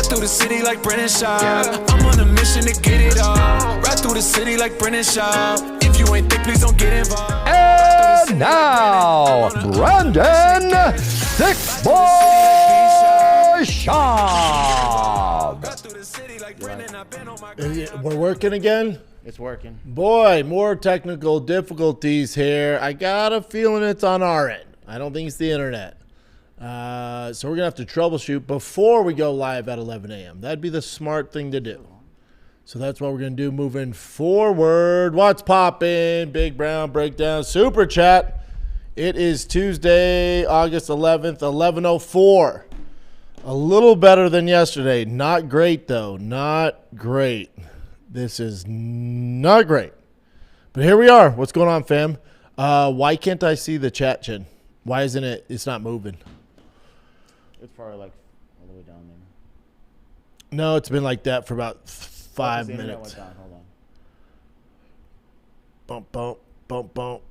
through the city like Brennan Schaub. I'm on a mission to get it all. Ride through the city like Brennan Schaub. If you ain't thick, please don't get involved. And now, Brandon Thick Boy Schaub. We're working again? It's working. Boy, more technical difficulties here. I got a feeling it's on our end. I don't think it's the internet. So we're going to have to troubleshoot before we go live at 11 a.m. That'd be the smart thing to do. So that's what we're going to do moving forward. What's poppin'? Big Brown Breakdown Super Chat. It is Tuesday, August 11th, 11:04. A little better than yesterday. Not great, though. Not great. This is not great. But here we are. What's going on, fam? Why can't I see the chat, Chin? Why isn't it? It's not moving. It's probably like all the way down there. No, it's been like that for about 5 minutes. Hold on. Bump, bump, bump, bump,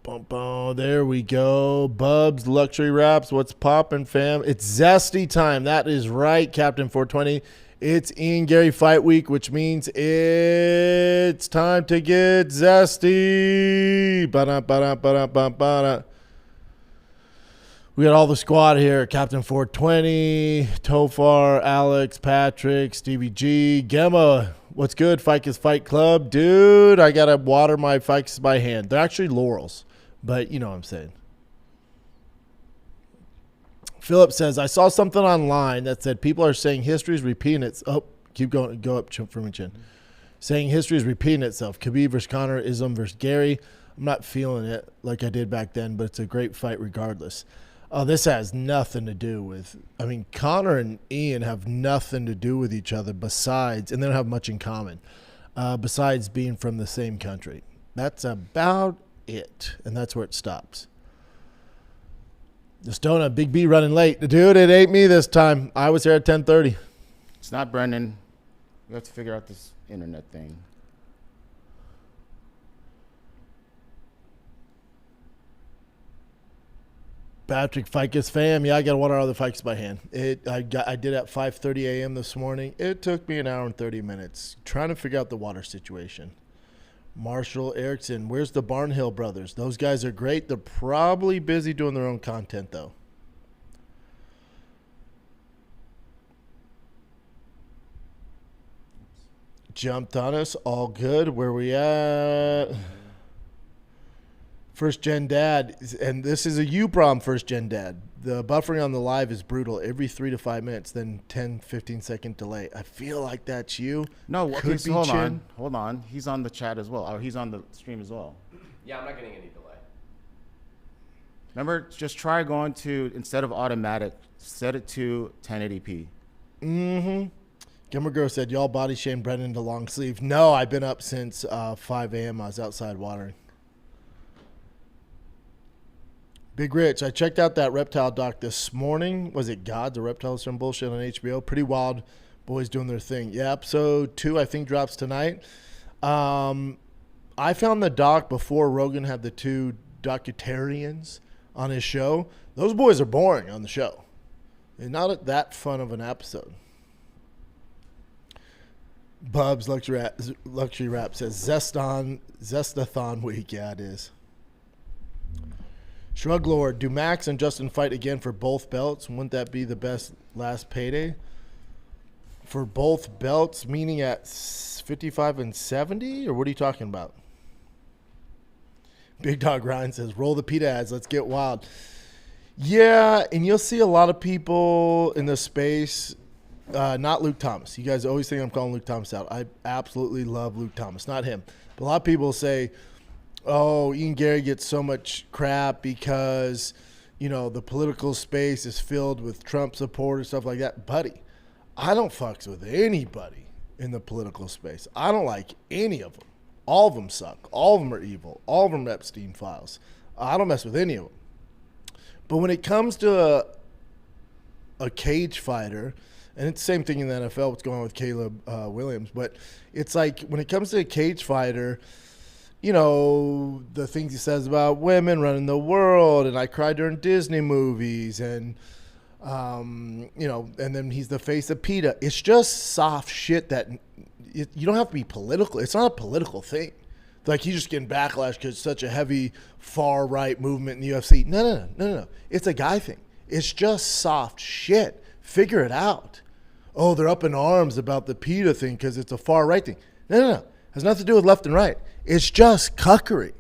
bump, bump. There we go. Bubs, Luxury Wraps. What's poppin', fam? It's zesty time. That is right, Captain 420. It's Ian Garry Fight Week, which means it's time to get zesty. Ba-da, ba-da, ba-da, ba-da, ba-da. We got all the squad here. Captain 420, Tofar, Alex, Patrick, Stevie G, Gemma. What's good, Ficus Fight Club? Dude, I got to water my Ficus by hand. They're actually laurels, but you know what I'm saying. Philip says, I saw something online that said people are saying history is repeating itself. Oh, keep going. Go up for me, Chin. Saying history is repeating itself. Khabib versus Conor, Islam versus Garry. I'm not feeling it like I did back then, but it's a great fight regardless. This has nothing to do with, Conor and Ian have nothing to do with each other besides, and they don't have much in common, besides being from the same country. That's about it, and that's where it stops. Dustin, Big B running late. Dude, it ain't me this time. I was here at 10:30. It's not Brendan. We have to figure out this internet thing. Patrick Ficus fam. Yeah, I got to water all the Ficus by hand. I did at 5:30 a.m. this morning. It took me an hour and 30 minutes trying to figure out the water situation. Marshall Erickson, where's the Barnhill brothers? Those guys are great. They're probably busy doing their own content, though. Jumped on us. All good. Where we at? First Gen Dad, and this is a you problem, First Gen Dad. The buffering on the live is brutal. Every 3 to 5 minutes, then 10, 15-second delay. I feel like that's you. No, Could okay, be so hold on. He's on the chat as well. Or he's on the stream as well. Yeah, I'm not getting any delay. Remember, just try going to, instead of automatic, set it to 1080p. Mm-hmm. Gimmer Girl said, y'all body shame Brendan to long sleeve. No, I've been up since 5 a.m. I was outside watering. Big Rich, I checked out that reptile doc this morning. Was it Gods or Reptiles? Some bullshit on HBO. Pretty wild. Boys doing their thing. Yeah, episode 2, I think, drops tonight. I found the doc before Rogan had the 2 docutarians on his show. Those boys are boring on the show. They're not that fun of an episode. Bubs Luxury Rap says, Zestathon week. Yeah, it is. Shrug Lord, do Max and Justin fight again for both belts? Wouldn't that be the best last payday? For both belts, meaning at 55 and 70? Or what are you talking about? Big Dog Ryan says, roll the PETA ads, let's get wild. Yeah, and you'll see a lot of people in the space, not Luke Thomas. You guys always think I'm calling Luke Thomas out. I absolutely love Luke Thomas, not him. But a lot of people say, oh, Ian Garry gets so much crap because, the political space is filled with Trump supporters, stuff like that. Buddy, I don't fucks with anybody in the political space. I don't like any of them. All of them suck. All of them are evil. All of them are Epstein files. I don't mess with any of them. But when it comes to a cage fighter, and it's the same thing in the NFL, what's going on with Caleb Williams, but it's like when it comes to a cage fighter, the things he says about women running the world, and I cried during Disney movies, and And then he's the face of PETA. It's just soft shit that you don't have to be political. It's not a political thing. Like he's just getting backlash because it's such a heavy far right movement in the UFC. No. It's a guy thing. It's just soft shit. Figure it out. Oh, they're up in arms about the PETA thing because it's a far right thing. No. It has nothing to do with left and right. It's just cuckery.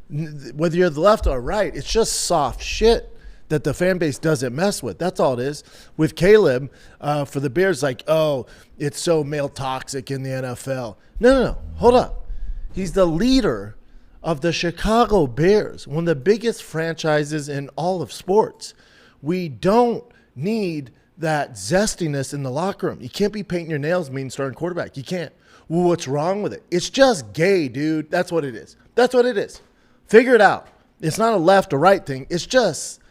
Whether you're the left or right, it's just soft shit that the fan base doesn't mess with. That's all it is. With Caleb, for the Bears, like, oh, it's so male toxic in the NFL. No. Hold up. He's the leader of the Chicago Bears, one of the biggest franchises in all of sports. We don't need that zestiness in the locker room. You can't be painting your nails mean starting quarterback. You can't. Well, what's wrong with it? It's just gay, dude. That's what it is. That's what it is. Figure it out. It's not a left or right thing. It's just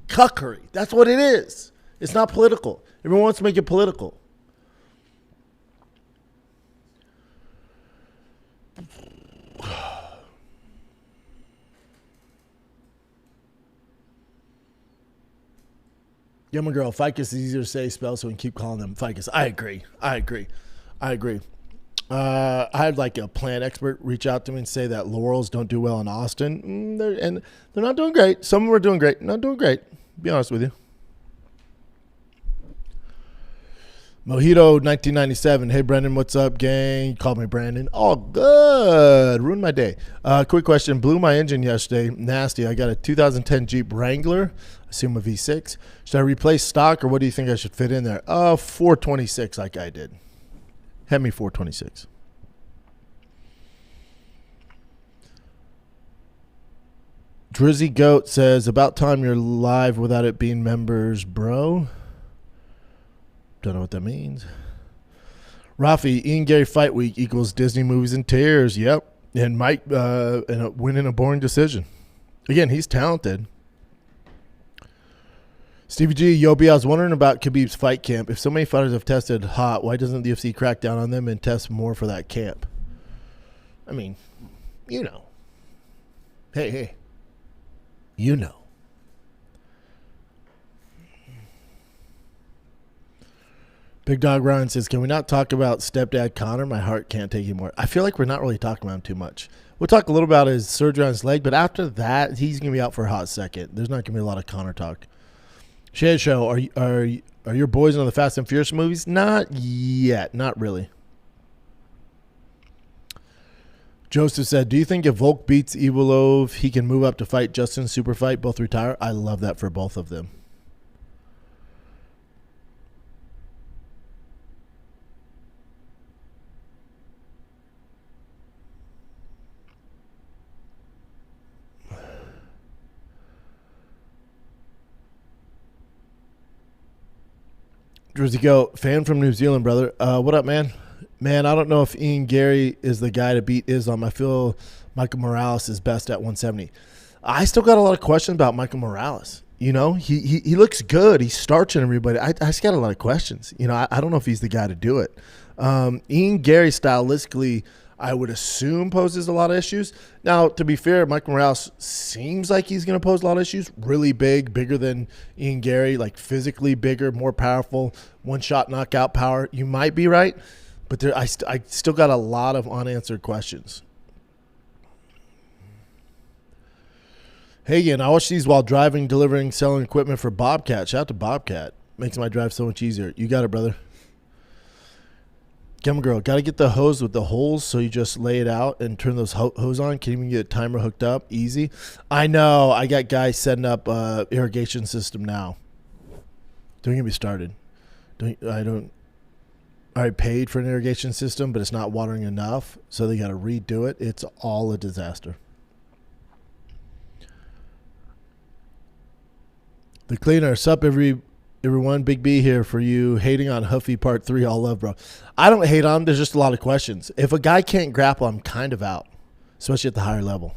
cuckery. That's what it is. It's not political. Everyone wants to make it political. Yeah, my girl, ficus is easier to say, spell, so we can keep calling them ficus. I agree. I had like a plant expert reach out to me and say that laurels don't do well in Austin. They're not doing great. Some of them are doing great. Not doing great. Be honest with you. Mojito 1997. Hey, Brendan, what's up, gang? You called me Brandon. Oh, good. Ruined my day. Quick question. Blew my engine yesterday. Nasty. I got a 2010 Jeep Wrangler. I assume a V6. Should I replace stock, or what do you think I should fit in there? 426 like I did. Hand me 426. Drizzy Goat says, about time you're live without it being members, bro. Don't know what that means. Rafi, Ian Garry fight week equals Disney movies and tears. Yep. And Mike winning a boring decision. Again, he's talented. Stevie G, Yobi, I was wondering about Khabib's fight camp. If so many fighters have tested hot, why doesn't the UFC crack down on them and test more for that camp? I mean, you know. Hey. You know. Big Dog Ryan says, can we not talk about stepdad Connor? My heart can't take anymore. I feel like we're not really talking about him too much. We'll talk a little about his surgery on his leg, but after that, he's going to be out for a hot second. There's not going to be a lot of Connor talk. Shade Show, are your boys on the Fast and Furious movies? Not yet. Not really. Joseph said, do you think if Volk beats Ivolov, he can move up to fight Justin Super Fight, both retire? I love that for both of them. Drizzy Go, fan from New Zealand, brother. What up, man? Man, I don't know if Ian Garry is the guy to beat Islam. I feel Michael Morales is best at 170. I still got a lot of questions about Michael Morales. You know, he looks good. He's starching everybody. I just got a lot of questions. You know, I don't know if he's the guy to do it. Ian Garry stylistically, I would assume, poses a lot of issues. Now, to be fair, Michael Morales seems like he's going to pose a lot of issues. Really big, bigger than Ian Garry, like physically bigger, more powerful, one-shot knockout power. You might be right, but I still got a lot of unanswered questions. Hey, again, I watch these while driving, delivering, selling equipment for Bobcat. Shout out to Bobcat. Makes my drive so much easier. You got it, brother. Camera girl, got to get the hose with the holes, so you just lay it out and turn those hose on. Can even get a timer hooked up. Easy. I know. I got guys setting up irrigation system now. Don't get me started. I paid for an irrigation system, but it's not watering enough, so they got to redo it. It's all a disaster. The cleaner. Sup, everyone. Big B here for you. Hating on Huffy part 3. All love, bro. I don't hate on him. There's just a lot of questions. If a guy can't grapple, I'm kind of out, especially at the higher level.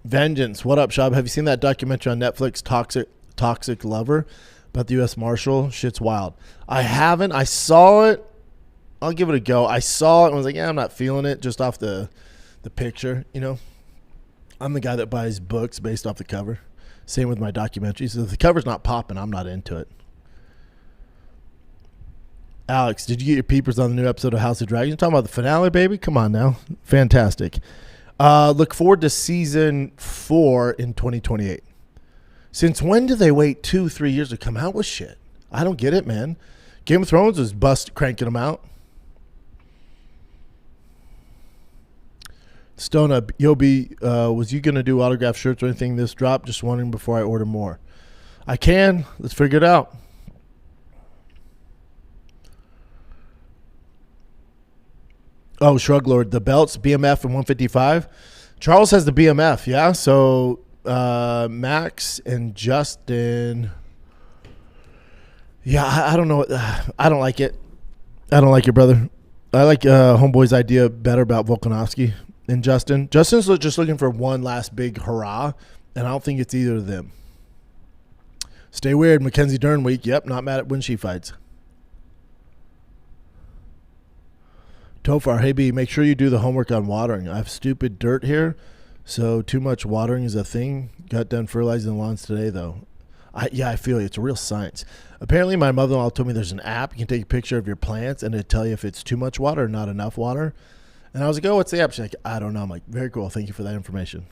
Vengeance. What up, Schaub? Have you seen that documentary on Netflix, Toxic Lover, about the U.S. Marshal? Shit's wild. I haven't. I saw it. I'll give it a go. I saw it and was like, yeah, I'm not feeling it just off the picture, you know. I'm the guy that buys books based off the cover. Same with my documentaries. If the cover's not popping, I'm not into it. Alex, did you get your peepers on the new episode of House of Dragons? You're talking about the finale, baby? Come on now. Fantastic. Look forward to season 4 in 2028. Since when do they wait 2-3 years to come out with shit? I don't get it, man. Game of Thrones was cranking them out. Stona, Yobi, was you going to do autograph shirts or anything this drop? Just wondering before I order more. I can. Let's figure it out. Oh, Shrug Lord, the belts, BMF and 155. Charles has the BMF, yeah? So Max and Justin. Yeah, I don't know. I don't like it. I don't like it, brother. I like Homeboy's idea better about Volkanovski and Justin. Justin's just looking for one last big hurrah, and I don't think it's either of them. Stay weird. Mackenzie Dern week. Yep, not mad at when she fights. Tofar, hey B, make sure you do the homework on watering. I have stupid dirt here, so too much watering is a thing. Got done fertilizing the lawns today, though. I feel you. It's a real science. Apparently, my mother-in-law told me there's an app. You can take a picture of your plants, and it'll tell you if it's too much water or not enough water. And I was like, oh, what's the app? She's like, I don't know. I'm like, very cool. Thank you for that information.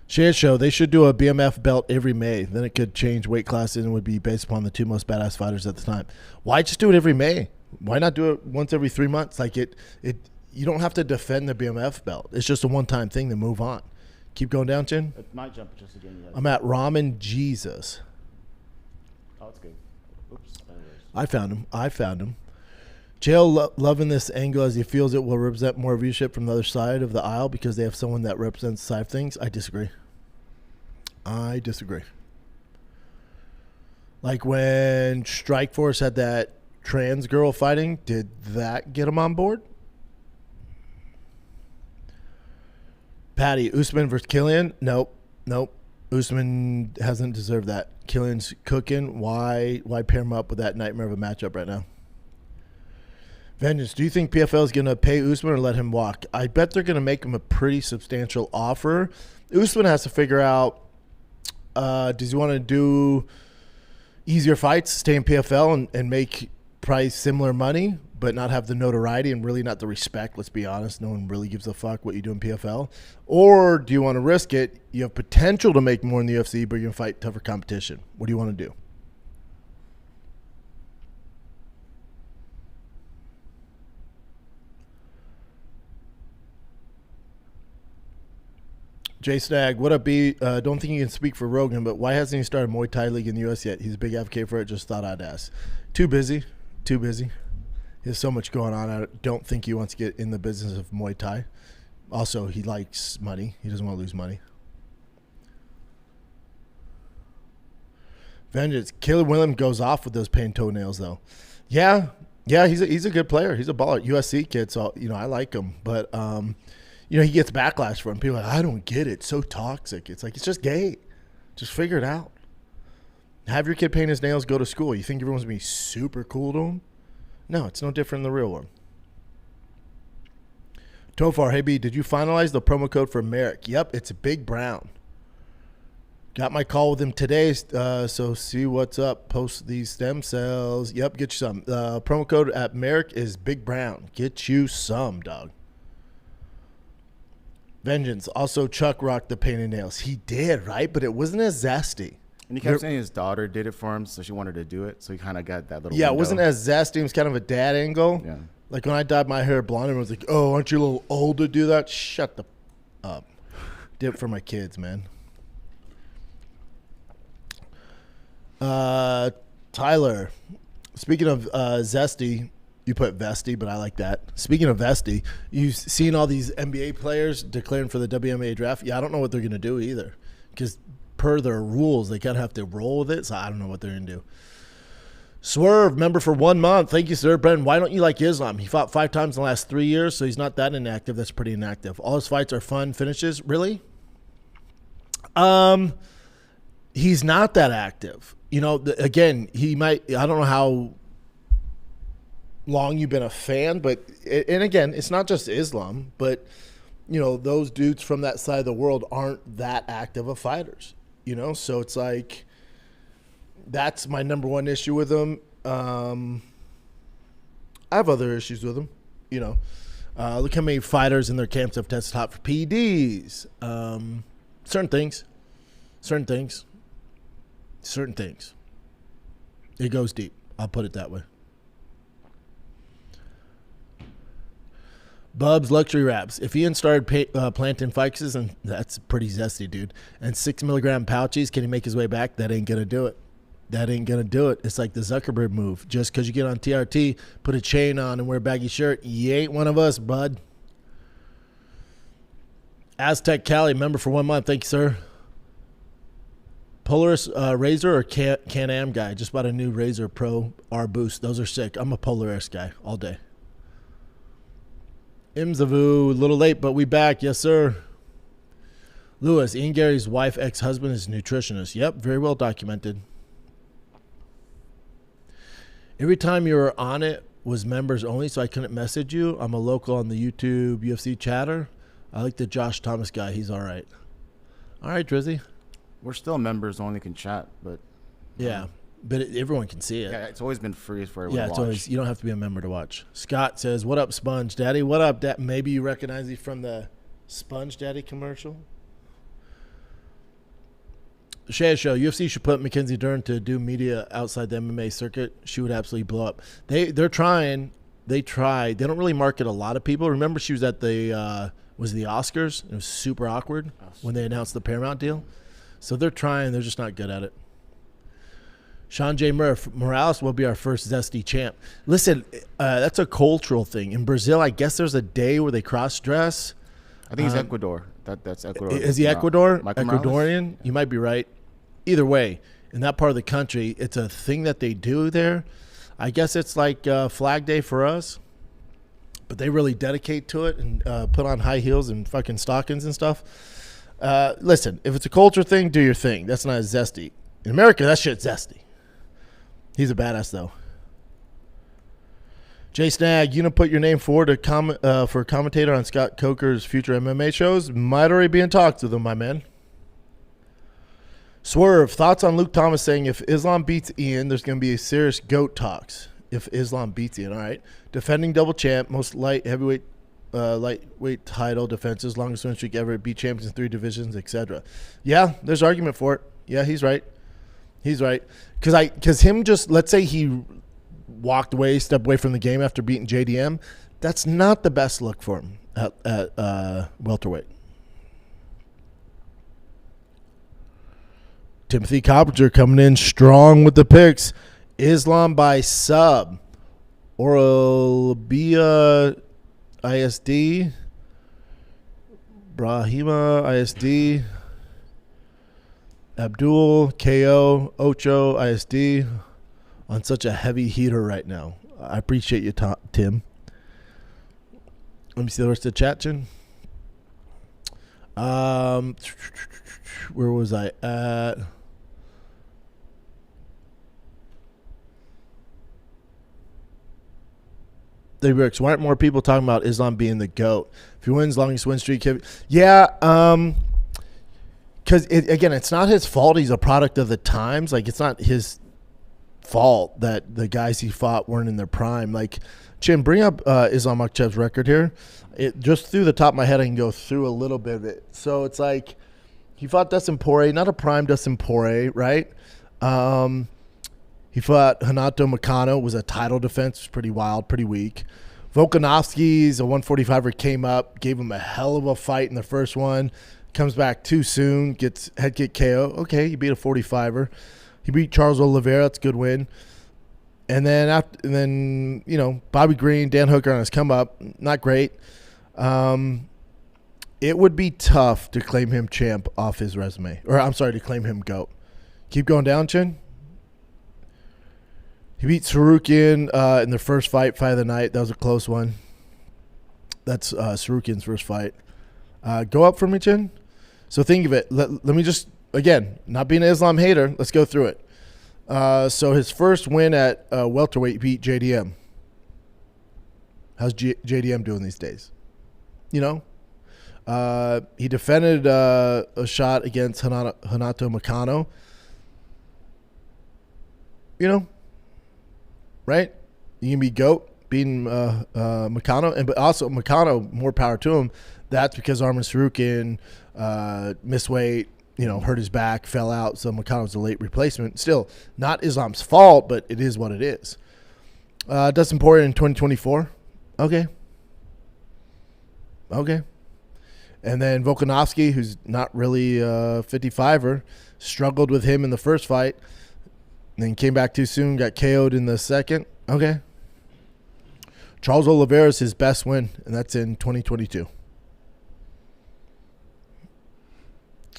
Share Show, they should do a BMF belt every May. Then it could change weight classes and would be based upon the 2 most badass fighters at the time. Why just do it every May? Why not do it once every 3 months? Like you don't have to defend the BMF belt. It's just a one-time thing to move on. Keep going down, Chin. It might jump just again. Yeah. I'm at Ramen Jesus. Oh, it's good. Oops. I found him. Jail loving this angle as he feels it will represent more viewership from the other side of the aisle because they have someone that represents the side of things. I disagree. Like when Strikeforce had that trans girl fighting, did that get him on board? Patty, Usman versus Killian? Nope. Usman hasn't deserved that. Killian's cooking. Why pair him up with that nightmare of a matchup right now? Vengeance, do you think PFL is going to pay Usman or let him walk? I bet they're going to make him a pretty substantial offer. Usman has to figure out, does he want to do easier fights, stay in PFL and make probably similar money, but not have the notoriety and really not the respect? Let's be honest. No one really gives a fuck what you do in PFL. Or do you want to risk it? You have potential to make more in the UFC, but you're going to fight tougher competition. What do you want to do? Jay Stagg, what up, B? Don't think you can speak for Rogan, but why hasn't he started Muay Thai League in the U.S. yet? He's a big advocate for it. Just thought I'd ask. Too busy. He has so much going on. I don't think he wants to get in the business of Muay Thai. Also, he likes money. He doesn't want to lose money. Vengeance. Caleb Williams goes off with those paint toenails, though. Yeah, he's a good player. He's a baller. USC kid, so, I like him. But, he gets backlash from people like, I don't get it. It's so toxic. It's like, it's just gay. Just figure it out. Have your kid paint his nails, go to school. You think everyone's going to be super cool to him? No, it's no different in the real world. Tofar, hey B, did you finalize the promo code for Merrick? Yep, it's Big Brown. Got my call with him today, so see what's up. Post these stem cells. Yep, get you some. Promo code at Merrick is Big Brown. Get you some, dog. Vengeance. Also, Chuck rocked the painted nails. He did, right? But it wasn't as zesty. And he kept saying his daughter did it for him, so she wanted to do it. So he kind of got that little Yeah, window. it wasn't as zesty. It was kind of a dad angle. Yeah. Like when I dyed my hair blonde, everyone was like, oh, aren't you a little old to do that? Shut the up. Did it for my kids, man. Tyler, speaking of zesty, you put vesty, but I like that. Speaking of vesty, you've seen all these NBA players declaring for the WNBA draft. Yeah, I don't know what they're going to do either because per their rules, they kind of have to roll with it, so I don't know what they're going to do. Swerve, member for 1 month. Thank you, sir. Brendan, why don't you like Islam? He fought 5 times in the last 3 years, so he's not that inactive. That's pretty inactive. All his fights are fun finishes. Really? He's not that active. Again, he might – I don't know how long you've been a fan, but – and again, it's not just Islam, but those dudes from that side of the world aren't that active of fighters, So it's like, that's my number one issue with them. I have other issues with them, Look how many fighters in their camps have tested hot for PEDs. Certain things. It goes deep. I'll put it that way. Bub's Luxury Wraps. If Ian started planting ficus, and that's pretty zesty, dude, and 6 milligram pouches, can he make his way back? That ain't going to do it. It's like the Zuckerberg move. Just because you get on TRT, put a chain on, and wear a baggy shirt, you ain't one of us, bud. Aztec Cali, member for 1 month. Thank you, sir. Polaris Razor or Can-Am guy. Just bought a new Razor Pro R Boost. Those are sick. I'm a Polaris guy all day. Imzavu, a little late, but we back. Yes, sir. Lewis, Ian Garry's wife, ex-husband is a nutritionist. Yep, very well documented. Every time you were on it was members only, so I couldn't message you. I'm a local on the YouTube UFC chatter. I like the Josh Thomas guy. He's all right. All right, Drizzy. We're still members only can chat, but yeah, but everyone can see it. Yeah, it's always been free for everyone to watch. It's always, you don't have to be a member to watch. Scott says, "What up, Sponge Daddy? What up, Dad?" Maybe you recognize me from the Sponge Daddy commercial. Shay Show, UFC should put Mackenzie Dern to do media outside the MMA circuit. She would absolutely blow up. They're trying. They tried. They don't really market a lot of people. Remember, she was at the Oscars. It was super awkward when they announced the Paramount deal. So they're trying. They're just not good at it. Sean J. Murph, Morales will be our first zesty champ. Listen, that's a cultural thing. In Brazil, I guess there's a day where they cross-dress. I think he's Ecuador. That's Ecuador. Is he Ecuador? Ecuadorian? Yeah. You might be right. Either way, in that part of the country, it's a thing that they do there. I guess it's like Flag Day for us, but they really dedicate to it and put on high heels and fucking stockings and stuff. Listen, if it's a culture thing, do your thing. That's not as zesty. In America, that shit's zesty. He's a badass, though. Jay Snag, you gonna put your name forward for a commentator on Scott Coker's future MMA shows? Might already be in talks with him, my man. Swerve, thoughts on Luke Thomas saying if Islam beats Ian, there's going to be a serious GOAT talks. If Islam beats Ian, all right. Defending double champ, most lightweight title defenses, longest win streak ever, beat champions in 3 divisions, etc. Yeah, there's argument for it. Yeah, he's right. Because him just, let's say he stepped away from the game after beating JDM, that's not the best look for him at welterweight. Timothy Coppinger coming in strong with the picks. Islam by sub. Oralbia ISD. Brahima ISD. Abdul KO Ocho ISD. On such a heavy heater right now. I appreciate you, Tim. Let me see the rest of the chat, Chin. Where was I at? Why aren't more people talking about Islam being the GOAT? If he wins longest win streak, yeah. Because again, it's not his fault. He's a product of the times. Like, it's not his fault that the guys he fought weren't in their prime. Like, Chin, bring up Islam Makhachev's record here. It just through the top of my head, I can go through a little bit of it. So it's like he fought Dustin Poirier, not a prime Dustin Poirier, right? He fought Renato Moicano, was a title defense, was pretty wild, pretty weak. Volkanovski's a 145er, came up, gave him a hell of a fight in the first one, comes back too soon, gets head kick KO. Okay, he beat a 45er. He beat Charles Oliveira, that's a good win. And then Bobby Green, Dan Hooker on his come up, not great. It would be tough to claim him champ off his resume, or I'm sorry, to claim him GOAT. Keep going down, Chin. He beat Sarukian in their first fight of the night. That was a close one. That's Sarukian's first fight. Go up for me, Chin. So think of it. Let me just, again, not being an Islam hater, let's go through it. So his first win at welterweight, beat JDM. How's JDM doing these days? He defended a shot against Hanato Makano. You know, right? You can be GOAT beating Makano, but also Makano, more power to him. That's because Arman Sarukian missed weight, hurt his back, fell out, so Makano's a late replacement. Still, not Islam's fault, but it is what it is. Dustin Poirier in 2024. Okay. And then Volkanovski, who's not really a 55er, struggled with him in the first fight, then came back too soon, got KO'd in the second. Okay. Charles Oliveira is his best win, and that's in 2022.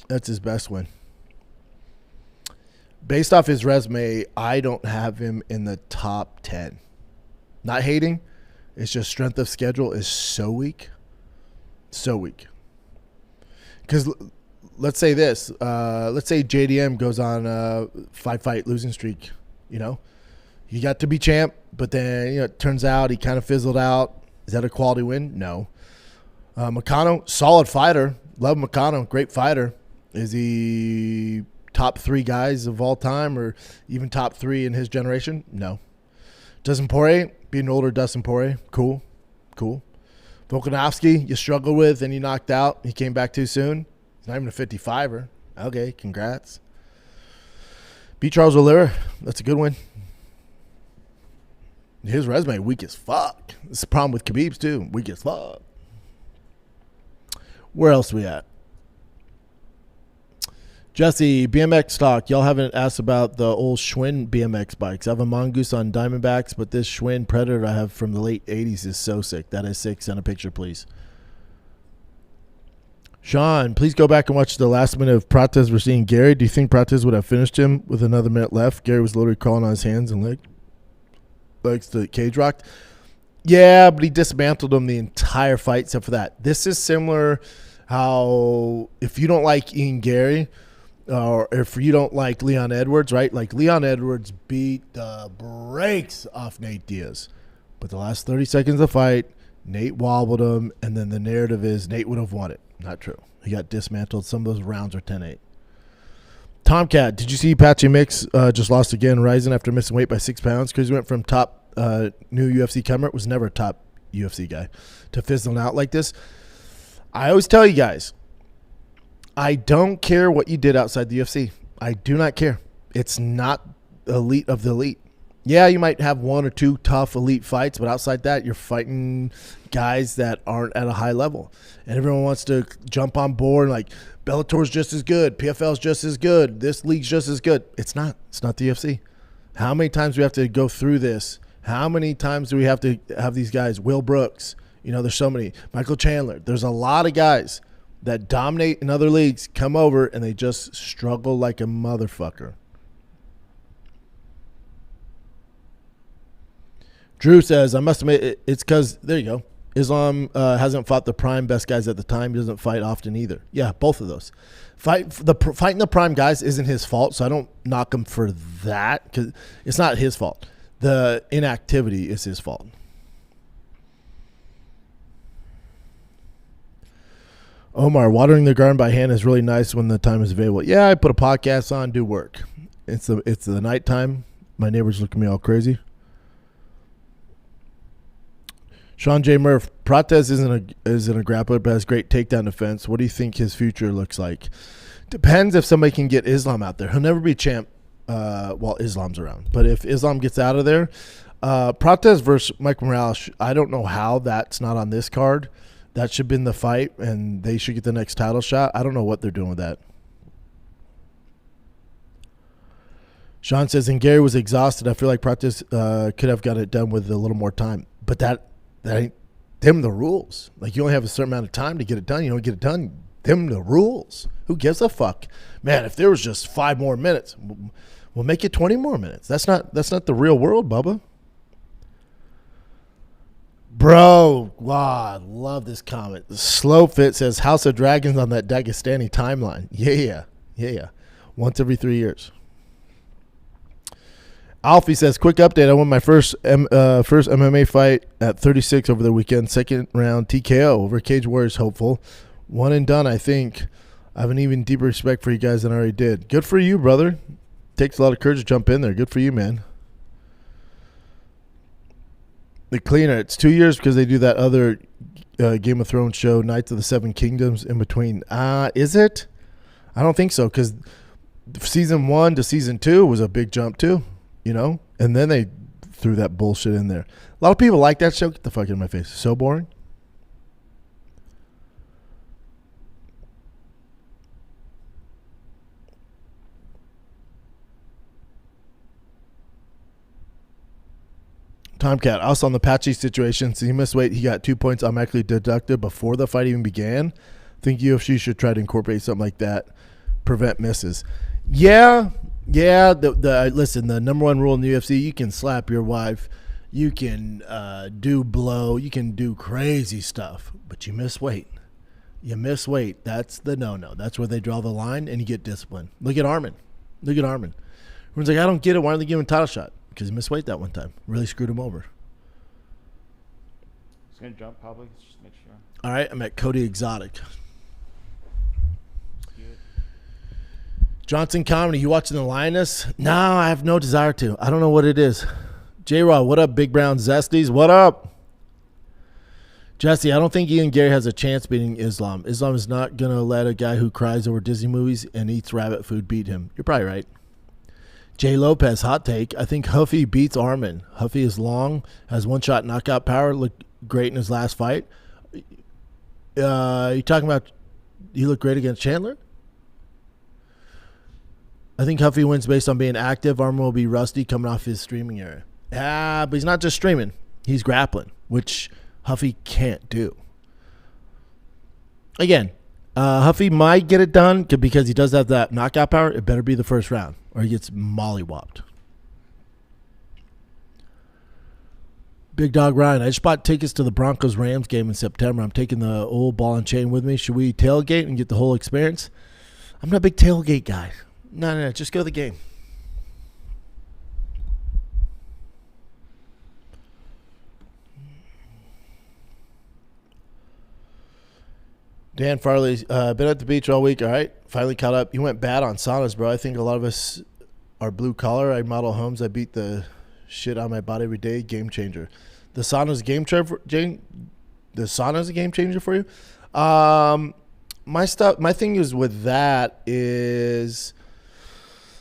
That's his best win. Based off his resume, I don't have him in the top 10. Not hating. It's just strength of schedule is so weak. So weak. Because let's say this. Let's say JDM goes on a 5-fight losing streak. He got to be champ, but then it turns out he kind of fizzled out. Is that a quality win? No. Makano, solid fighter. Love Makano, great fighter. Is he top 3 guys of all time or even top 3 in his generation? No. Dustin Poirier, being older Dustin Poirier, cool. Volkanovski, you struggled with and you knocked out. He came back too soon. He's not even a 55er. Okay, congrats. Beat Charles Oliveira. That's a good win. His resume, weak as fuck. This is the problem with Khabib's too. Weak as fuck. Where else we at? Jesse, BMX stock. Y'all haven't asked about the old Schwinn BMX bikes. I have a Mongoose on Diamondbacks, but this Schwinn Predator I have from the late 80s is so sick. That is sick. Send a picture, please. Sean, please go back and watch the last minute of Prates versus Ian Garry. Do you think Prates would have finished him with another minute left? Garry was literally crawling on his hands and legs to cage rocked. Yeah, but he dismantled him the entire fight except for that. This is similar how if you don't like Ian Garry, or if you don't like Leon Edwards, right? Like Leon Edwards beat the brakes off Nate Diaz. But the last 30 seconds of the fight, Nate wobbled him, and then the narrative is Nate would have won it. Not true. He got dismantled. Some of those rounds are 10-8. Tomcat, did you see Patchy Mix just lost again, rising after missing weight by 6 pounds? Because he went from top new UFC comer, was never a top UFC guy, to fizzling out like this. I always tell you guys, I don't care what you did outside the UFC. I do not care. It's not elite of the elite. Yeah, you might have 1 or 2 tough elite fights, but outside that, you're fighting guys that aren't at a high level. And everyone wants to jump on board like Bellator's just as good, PFL's just as good, this league's just as good. It's not. It's not the UFC. How many times do we have to go through this? How many times do we have to have these guys? Will Brooks, there's so many. Michael Chandler. There's a lot of guys that dominate in other leagues, come over, and they just struggle like a motherfucker. Drew says, I must admit, it's because, there you go, Islam hasn't fought the prime best guys at the time. He doesn't fight often either. Yeah, both of those. Fighting the prime guys isn't his fault, so I don't knock him for that because it's not his fault. The inactivity is his fault. Omar, watering the garden by hand is really nice when the time is available. Yeah, I put a podcast on, do work. It's the nighttime. My neighbors look at me all crazy. Sean J. Murph, Prates isn't a grappler, but has great takedown defense. What do you think his future looks like? Depends if somebody can get Islam out there. He'll never be champ while Islam's around. But if Islam gets out of there, Prates versus Mike Morales, I don't know how that's not on this card. That should have been the fight, and they should get the next title shot. I don't know what they're doing with that. Sean says, and Garry was exhausted. I feel like Prates could have got it done with a little more time. But that ain't them the rules. Like, you only have a certain amount of time to get it done. You don't get it done. Them the rules. Who gives a fuck? Man, if there was just 5 more minutes, we'll make it 20 more minutes. That's not the real world, Bubba. Bro, wow, I love this comment. Slow Fit says, House of Dragons on that Dagestani timeline. Yeah. Once every 3 years. Alfie says, quick update. I won my first MMA fight at 36 over the weekend. Second round TKO over Cage Warriors hopeful. One and done, I think. I have an even deeper respect for you guys than I already did. Good for you, brother. Takes a lot of courage to jump in there. Good for you, man. The cleaner. It's 2 years because they do that other Game of Thrones show, Knights of the Seven Kingdoms, in between. Is it? I don't think so, because season 1 to season 2 was a big jump too, you know? And then they threw that bullshit in there. A lot of people like that show. Get the fuck out of my face. So boring. Tomcat, also on the Patchy situation, so he missed weight. He got 2 points automatically deducted before the fight even began. I think UFC should try to incorporate something like that. Prevent misses. Yeah. Listen, the number one rule in the UFC, you can slap your wife, you can do blow, you can do crazy stuff, but you miss weight. You miss weight. That's the no-no. That's where they draw the line, and you get disciplined. Look at Armin. Everyone's like, I don't get it. Why don't they give him a title shot? Because he missed weight that one time. Really screwed him over. He's going to jump probably. Just make sure. All right, I'm at Cody Exotic. Johnson Comedy, you watching The Lioness? No, I have no desire to. I don't know what it is. J-Rod, what up, Big Brown Zesties? What up? Jesse, I don't think Ian Garry has a chance beating Islam. Islam is not going to let a guy who cries over Disney movies and eats rabbit food beat him. You're probably right. Jay Lopez, hot take. I think Huffy beats Armin. Huffy is long, has one-shot knockout power, looked great in his last fight. You talking about he looked great against Chandler? I think Huffy wins based on being active. Armin will be rusty coming off his streaming era. But he's not just streaming. He's grappling, which Huffy can't do. Again, Huffy might get it done because he does have that knockout power. It better be the first round or he gets mollywopped. Big Dog Ryan, I just bought tickets to the Broncos-Rams game in September. I'm taking the old ball and chain with me. Should we tailgate and get the whole experience? I'm not a big tailgate guy. No, just go to the game. Dan Farley, been at the beach all week. All right, finally caught up. You went bad on saunas, bro. I think a lot of us are blue collar. I model homes. I beat the shit on my body every day. Game changer. The sauna's a game changer. The sauna's a game changer for you. My thing is with that is,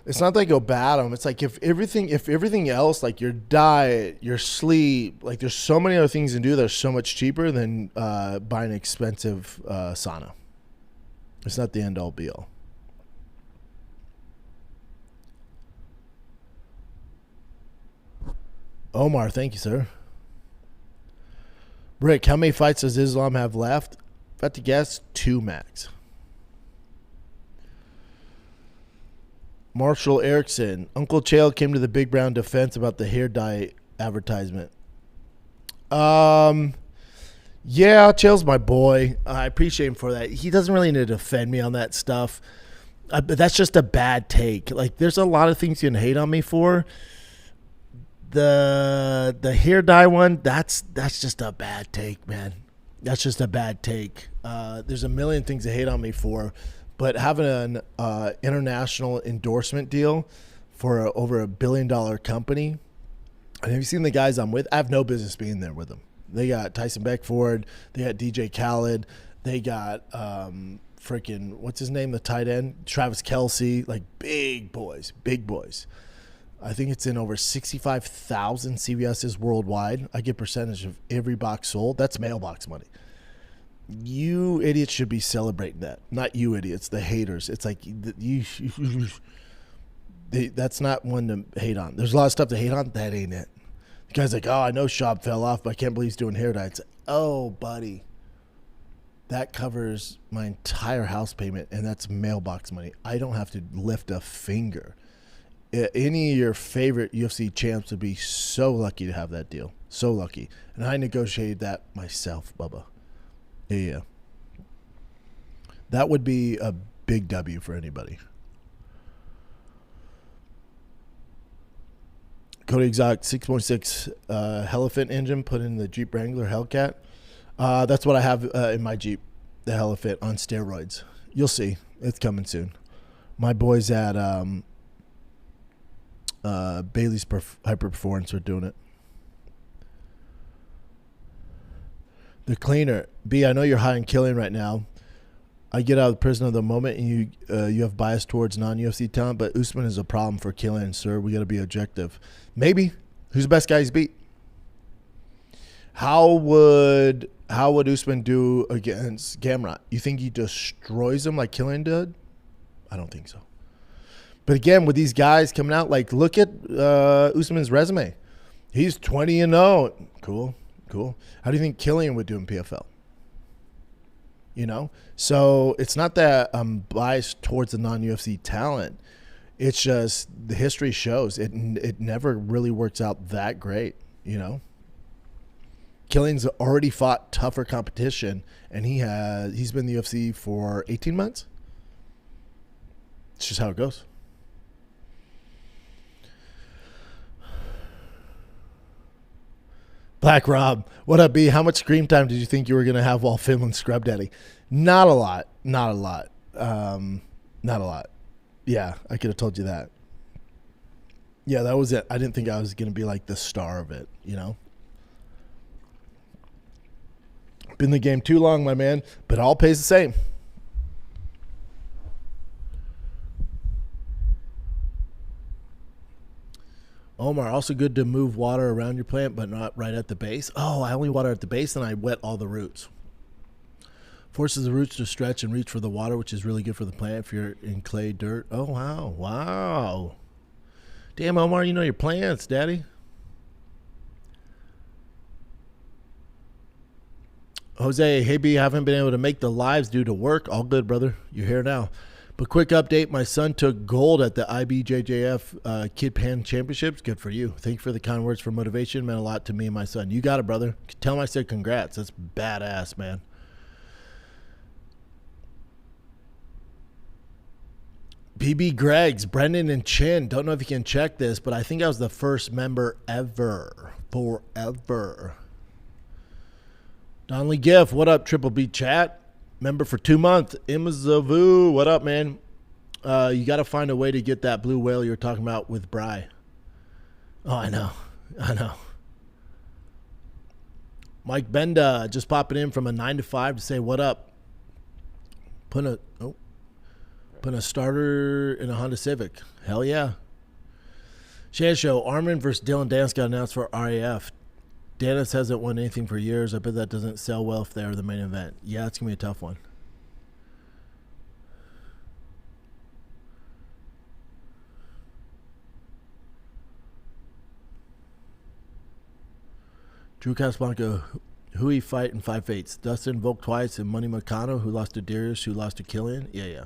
it's not that I go bad on them. It's like if everything else, like your diet, your sleep, like there's so many other things to do that are so much cheaper than buying an expensive sauna. It's not the end all be all. Omar, thank you, sir. Rick, how many fights does Islam have left? If I had to guess, 2 max. Marshall Erickson, Uncle Chael came to the Big Brown defense about the hair dye advertisement. Yeah, Chael's my boy. I appreciate him for that. He doesn't really need to defend me on that stuff. But that's just a bad take. Like, there's a lot of things you can hate on me for. The hair dye one, that's just a bad take, man. That's just a bad take. There's a million things to hate on me for. But having an international endorsement deal for over $1 billion company, and have you seen the guys I'm with? I have no business being there with them. They got Tyson Beckford, they got DJ Khaled, they got freaking, what's his name, the tight end, Travis Kelce, like big boys. I think it's in over 65,000 CVS's worldwide. I get percentage of every box sold. That's mailbox money. You idiots should be celebrating that. Not you idiots, the haters. It's like that's not one to hate on. There's a lot of stuff to hate on. That ain't it. The guy's like, oh, I know Schaub fell off, but I can't believe he's doing hair dye. It's like, oh, buddy, that covers my entire house payment, and that's mailbox money. I don't have to lift a finger. Any of your favorite UFC champs would be so lucky to have that deal. So lucky. And I negotiated that myself, Bubba. Yeah. That would be a big W for anybody. Cody Exotic 6.6 Hellefant engine put in the Jeep Wrangler Hellcat. That's what I have in my Jeep. the elephant on steroids. You'll see. It's coming soon. My boys at Bailey's Hyper Performance are doing it. The cleaner. B, I know you're high on killing right now. I get out of prison at the moment, and you have bias towards non-UFC talent, but Usman is a problem for killing, sir. We got to be objective. Maybe. Who's the best guy he's beat? How would Usman do against Gamrot? You think he destroys him like Killian did? I don't think so. But again, with these guys coming out, like look at Usman's resume. He's 20-0. Cool. How do you think Killian would do in PFL? You know? So it's not that I'm biased towards the non-UFC talent. It's just the history shows it never really works out that great, you know? Killian's already fought tougher competition, and he's been in the UFC for 18 months. It's just how it goes. Black Rob, what up, B? How much screen time did you think you were going to have while filming Scrub Daddy? Not a lot. Yeah, I could have told you that. Yeah, that was it. I didn't think I was going to be like the star of it, you know? Been in the game too long, my man, but all pays the same. Omar, also good to move water around your plant, but not right at the base. Oh, I only water at the base, and I wet all the roots. Forces the roots to stretch and reach for the water, which is really good for the plant if you're in clay dirt. Oh, wow. Damn, Omar, you know your plants, daddy. Jose, hey, B, haven't been able to make the lives due to work. All good, brother. You're here now. But quick update, my son took gold at the IBJJF Kid Pan Championships. Good for you. Thank you for the kind words for motivation. It meant a lot to me and my son. You got it, brother. Tell him I said congrats. That's badass, man. BB Greggs, Brendan and Chin. Don't know if you can check this, but I think I was the first member ever. Forever. Donley Giff, what up, Triple B chat? Member for 2 months. Imazavu, what up, man? You got to find a way to get that blue whale you're talking about with Bry. Oh, I know. Mike Benda just popping in from a 9 to 5 to say what up. Putting a starter in a Honda Civic. Hell yeah. Shan Show, Armin versus Dylan Dance got announced for RAF. Dennis hasn't won anything for years. I bet that doesn't sell well if they're the main event. Yeah, it's going to be a tough one. Drew Casablanca, who he fight in 5 fights? Dustin, Volk twice, and Money Makano, who lost to Darius, who lost to Killian? Yeah.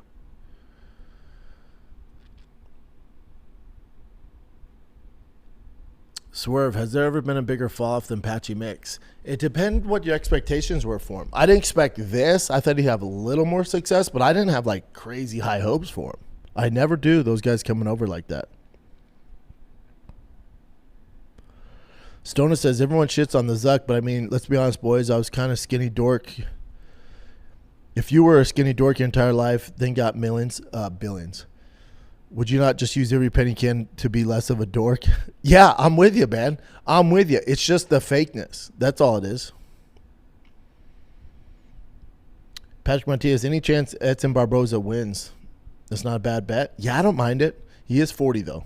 Swerve, has there ever been a bigger fall-off than Patchy Mix? It depends what your expectations were for him. I didn't expect this. I thought he'd have a little more success, but I didn't have like crazy high hopes for him. I never do, those guys coming over like that. Stoner says, everyone shits on the Zuck, but I mean, let's be honest, boys, I was kind of skinny dork. If you were a skinny dork your entire life, then got billions, would you not just use every penny you can to be less of a dork? Yeah, I'm with you, man. I'm with you. It's just the fakeness. That's all it is. Patrick Matias, any chance Edson Barboza wins? That's not a bad bet. Yeah, I don't mind it. He is 40, though.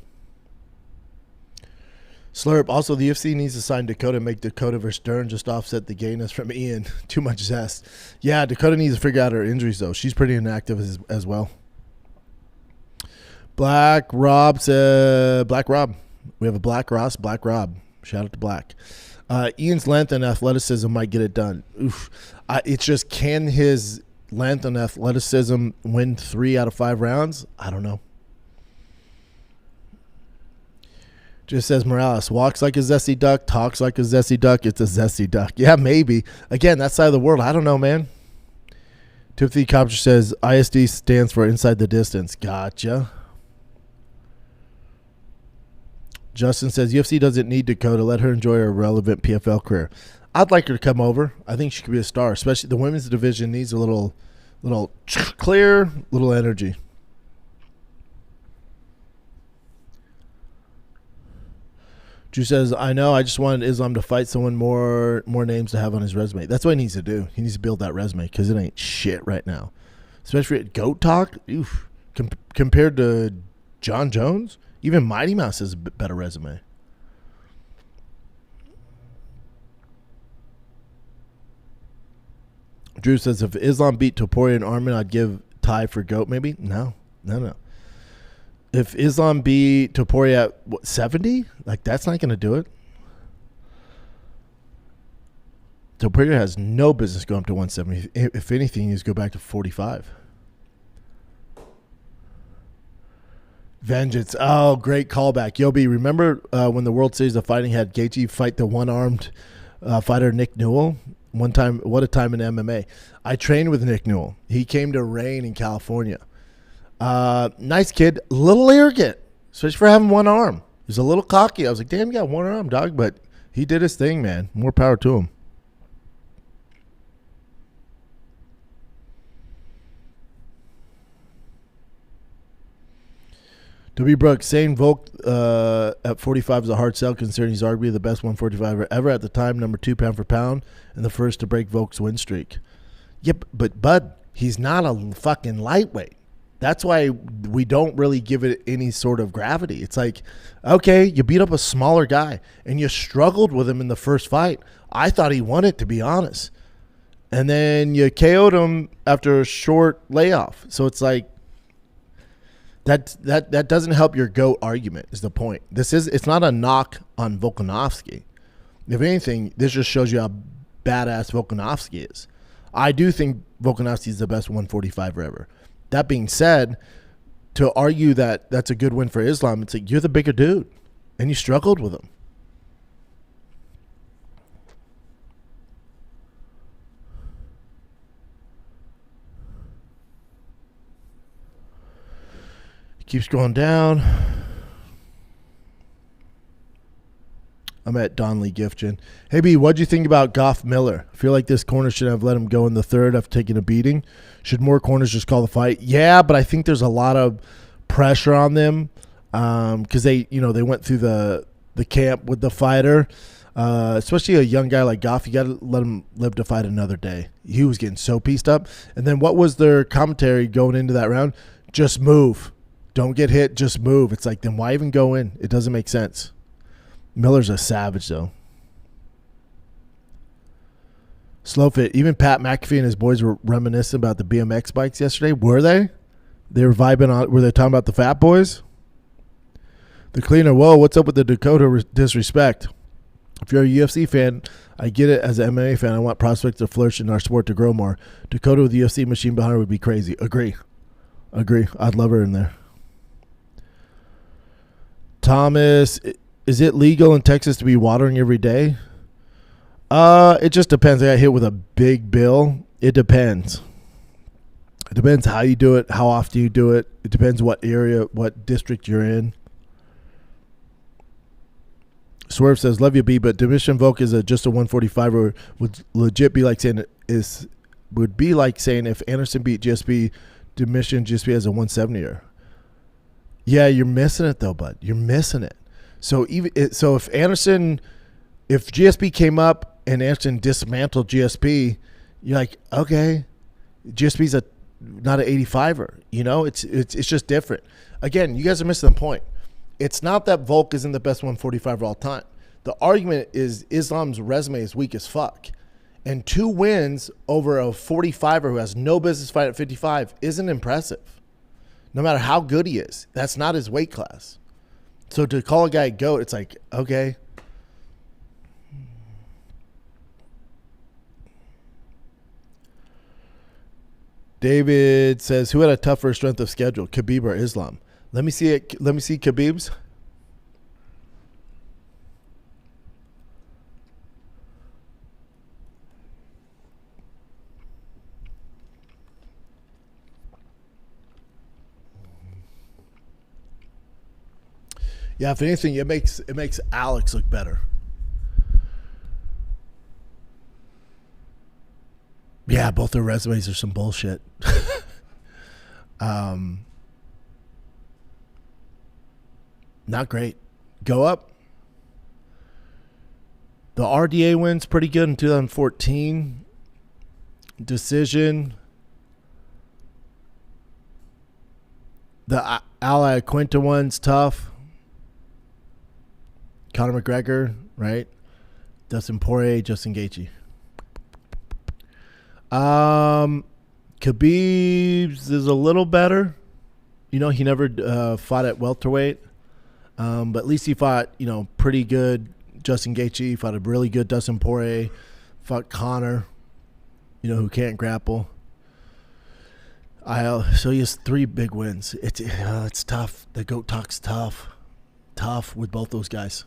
Slurp, also the UFC needs to sign Dakota and make Dakota versus Stern just offset the gayness from Ian. Too much zest. Yeah, Dakota needs to figure out her injuries, though. She's pretty inactive as well. Black Rob said, Black Rob. We have a Black Ross, Black Rob. Shout out to Black. Ian's length and athleticism might get it done. Oof. It's just, can his length and athleticism win 3 out of 5 rounds? I don't know. Just says Morales, walks like a zesty duck, talks like a zesty duck. It's a zesty duck. Yeah, maybe. Again, that side of the world, I don't know, man. Timothy Copter says ISD stands for inside the distance. Gotcha. Justin says UFC doesn't need Dakota. Let her enjoy her relevant PFL career. I'd like her to come over. I think she could be a star, especially the women's division needs a little clear, little energy. Drew says, I know, I just wanted Islam to fight someone more names to have on his resume. That's what he needs to do. He needs to build that resume because it ain't shit right now. Especially at GOAT Talk. Oof. Compared to Jon Jones, even Mighty Mouse has a better resume. Drew says, if Islam beat Poirier and Arman, I'd give tie for GOAT maybe? No. If Islam beat Poirier at, 70? Like, that's not going to do it. Poirier has no business going up to 170. If anything, he needs to go back to 45. Vengeance. Oh, great callback. Yobi, remember when the World Series of Fighting had Gaethje fight the one-armed fighter Nick Newell? One time, what a time in MMA. I trained with Nick Newell. He came to Rain in California. Nice kid, a little arrogant, especially for having one arm. He was a little cocky. I was like, damn, you got one arm, dog. But he did his thing, man. More power to him. W. Brooks, saying Volk at 45 is a hard sell considering he's arguably the best 145er ever at the time, number 2 pound for pound, and the first to break Volk's win streak. Yep, but Bud, he's not a fucking lightweight. That's why we don't really give it any sort of gravity. It's like, okay, you beat up a smaller guy, and you struggled with him in the first fight. I thought he won it, to be honest. And then you KO'd him after a short layoff. So it's like, that doesn't help your GOAT argument is the point. It's not a knock on Volkanovski. If anything, this just shows you how badass Volkanovski is. I do think Volkanovski is the best 145er ever. That being said, to argue that that's a good win for Islam, it's like you're the bigger dude, and you struggled with him. Keeps going down. I'm at Donley Gifton. Hey, B, what'd you think about Goff Miller? I feel like this corner should have let him go in the third after taking a beating. Should more corners just call the fight? Yeah, but I think there's a lot of pressure on them because they went through the camp with the fighter. Especially a young guy like Goff, you got to let him live to fight another day. He was getting so pieced up. And then what was their commentary going into that round? Just move. Don't get hit, just move. It's like, then why even go in? It doesn't make sense. Miller's a savage, though. Slowfit. Even Pat McAfee and his boys were reminiscent about the BMX bikes yesterday. Were they? They were vibing on. Were they talking about the fat boys? The cleaner. Whoa, what's up with the Dakota disrespect? If you're a UFC fan, I get it. As an MMA fan, I want prospects to flourish in our sport to grow more. Dakota with the UFC machine behind her would be crazy. Agree. I'd love her in there. Thomas, is it legal in Texas to be watering every day? It just depends. I got hit with a big bill. It depends. It depends how you do it, how often you do it. It depends what area, what district you're in. Swerve says, love you, B, but Dimission Volk is just a 145 or would legit be like saying would be like saying if Anderson beat GSP, Dimission GSP as a 170er. Yeah, you're missing it though, bud. You're missing it. So if GSP came up and Anderson dismantled GSP, you're like, okay, GSP's not an 85er. It's just different. Again, you guys are missing the point. It's not that Volk isn't the best 145 of all time. The argument is Islam's resume is weak as fuck. And 2 wins over a 45er who has no business fighting at 55 isn't impressive. No matter how good he is, that's not his weight class. So to call a guy a GOAT, it's like, okay. David says, who had a tougher strength of schedule, Khabib or Islam? Let me see it. Let me see Khabib's. Yeah, if anything, it makes Alex look better. Yeah, both their resumes are some bullshit. Not great. Go up. The RDA win's pretty good in 2014. Decision. The Ally Quinta one's tough. Conor McGregor, right? Dustin Poirier, Justin Gaethje. Khabib's is a little better. You know, he never fought at welterweight. But at least he fought, you know, pretty good Justin Gaethje. Fought a really good Dustin Poirier. Fought Conor, you know, who can't grapple. So he has 3 big wins. It's tough. The GOAT talk's tough. Tough with both those guys.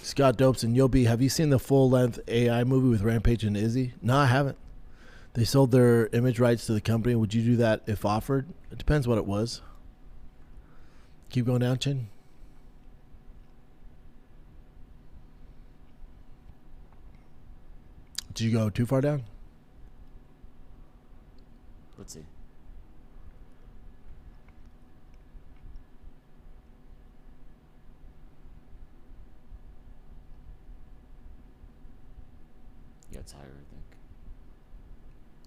Scott Dobson, Yobi, have you seen the full-length AI movie with Rampage and Izzy? No, I haven't. They sold their image rights to the company. Would you do that if offered? It depends what it was. Keep going down, Chin. Did you go too far down? Let's see. Yeah, it's higher, I think.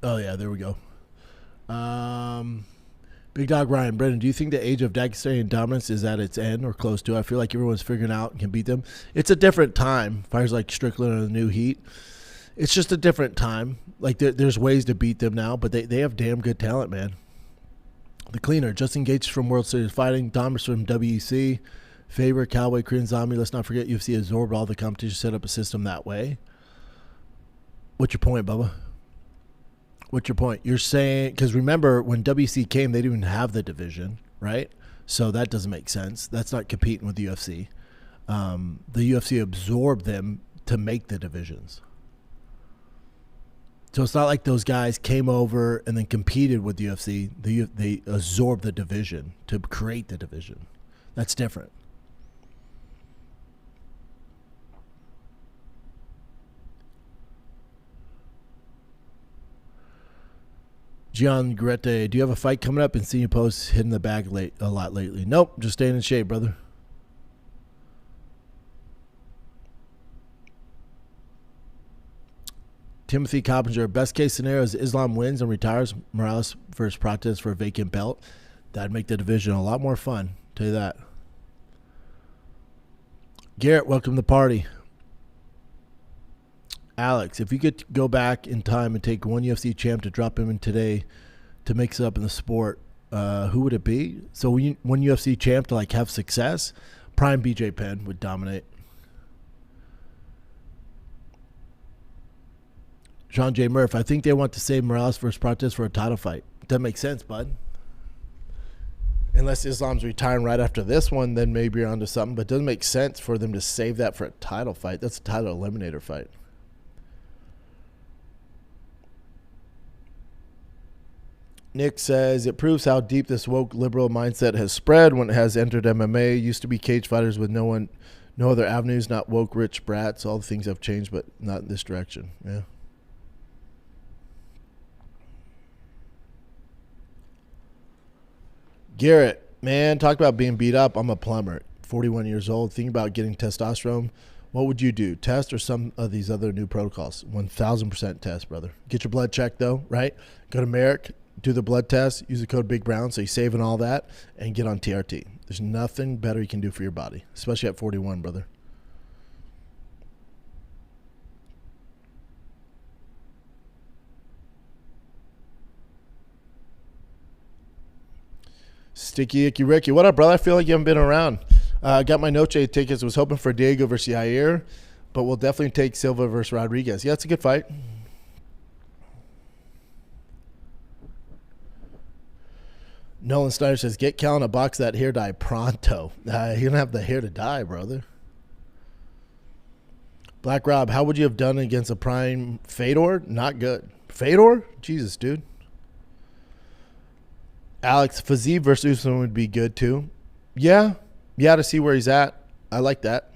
Oh, yeah, there we go. Big Dog Ryan, Brendan, do you think the age of Dagestani dominance is at its end or close to? I feel like everyone's figuring out and can beat them. It's a different time. Fighters like Strickland or the new Heat. It's just a different time. Like, there's ways to beat them now, but they have damn good talent, man. The Cleaner, Justin Gaethje from World Series Fighting, Dominus from WEC, Faber, Cowboy, Korean Zombie. Let's not forget UFC absorbed all the competition, set up a system that way. What's your point, Bubba? What's your point? You're saying, because remember, when WC came, they didn't even have the division, right? So that doesn't make sense. That's not competing with the UFC. The UFC absorbed them to make the divisions. So it's not like those guys came over and then competed with the UFC. They absorbed the division to create the division. That's different. Gian Grete, do you have a fight coming up? And seeing you posts hitting the bag a lot lately. Nope, just staying in shape, brother. Timothy Coppinger, best case scenario is Islam wins and retires Morales versus Prates for a vacant belt. That'd make the division a lot more fun. Tell you that. Garrett, welcome to the party. Alex, if you could go back in time and take one UFC champ to drop him in today to mix it up in the sport, who would it be? So one UFC champ to like have success, prime BJ Penn would dominate. Sean J. Murph, I think they want to save Morales versus Prates for a title fight. Doesn't make sense, bud. Unless Islam's retiring right after this one, then maybe you're onto something. But it doesn't make sense for them to save that for a title fight. That's a title eliminator fight. Nick says, it proves how deep this woke liberal mindset has spread when it has entered MMA. Used to be cage fighters with no other avenues, not woke rich brats. All the things have changed, but not in this direction. Yeah. Garrett, man, talk about being beat up. I'm a plumber, 41 years old. Think about getting testosterone. What would you do? Test or some of these other new protocols? 1,000% test, brother. Get your blood checked, though, right? Go to Merrick, do the blood test, use the code Big Brown, so you're saving all that, and get on TRT. There's nothing better you can do for your body, especially at 41, brother. Sticky Icky Ricky. What up, brother? I feel like you haven't been around. Got my Noche tickets. Was hoping for Diego versus Yair, but we'll definitely take Silva versus Rodriguez. Yeah, it's a good fight. Nolan Snyder says, get Cal in a box that hair dye pronto. He don't have the hair to dye, brother. Black Rob, how would you have done against a prime Fedor? Not good. Fedor? Jesus, dude. Alex, Fazib versus Usman would be good too. Yeah, to see where he's at. I like that.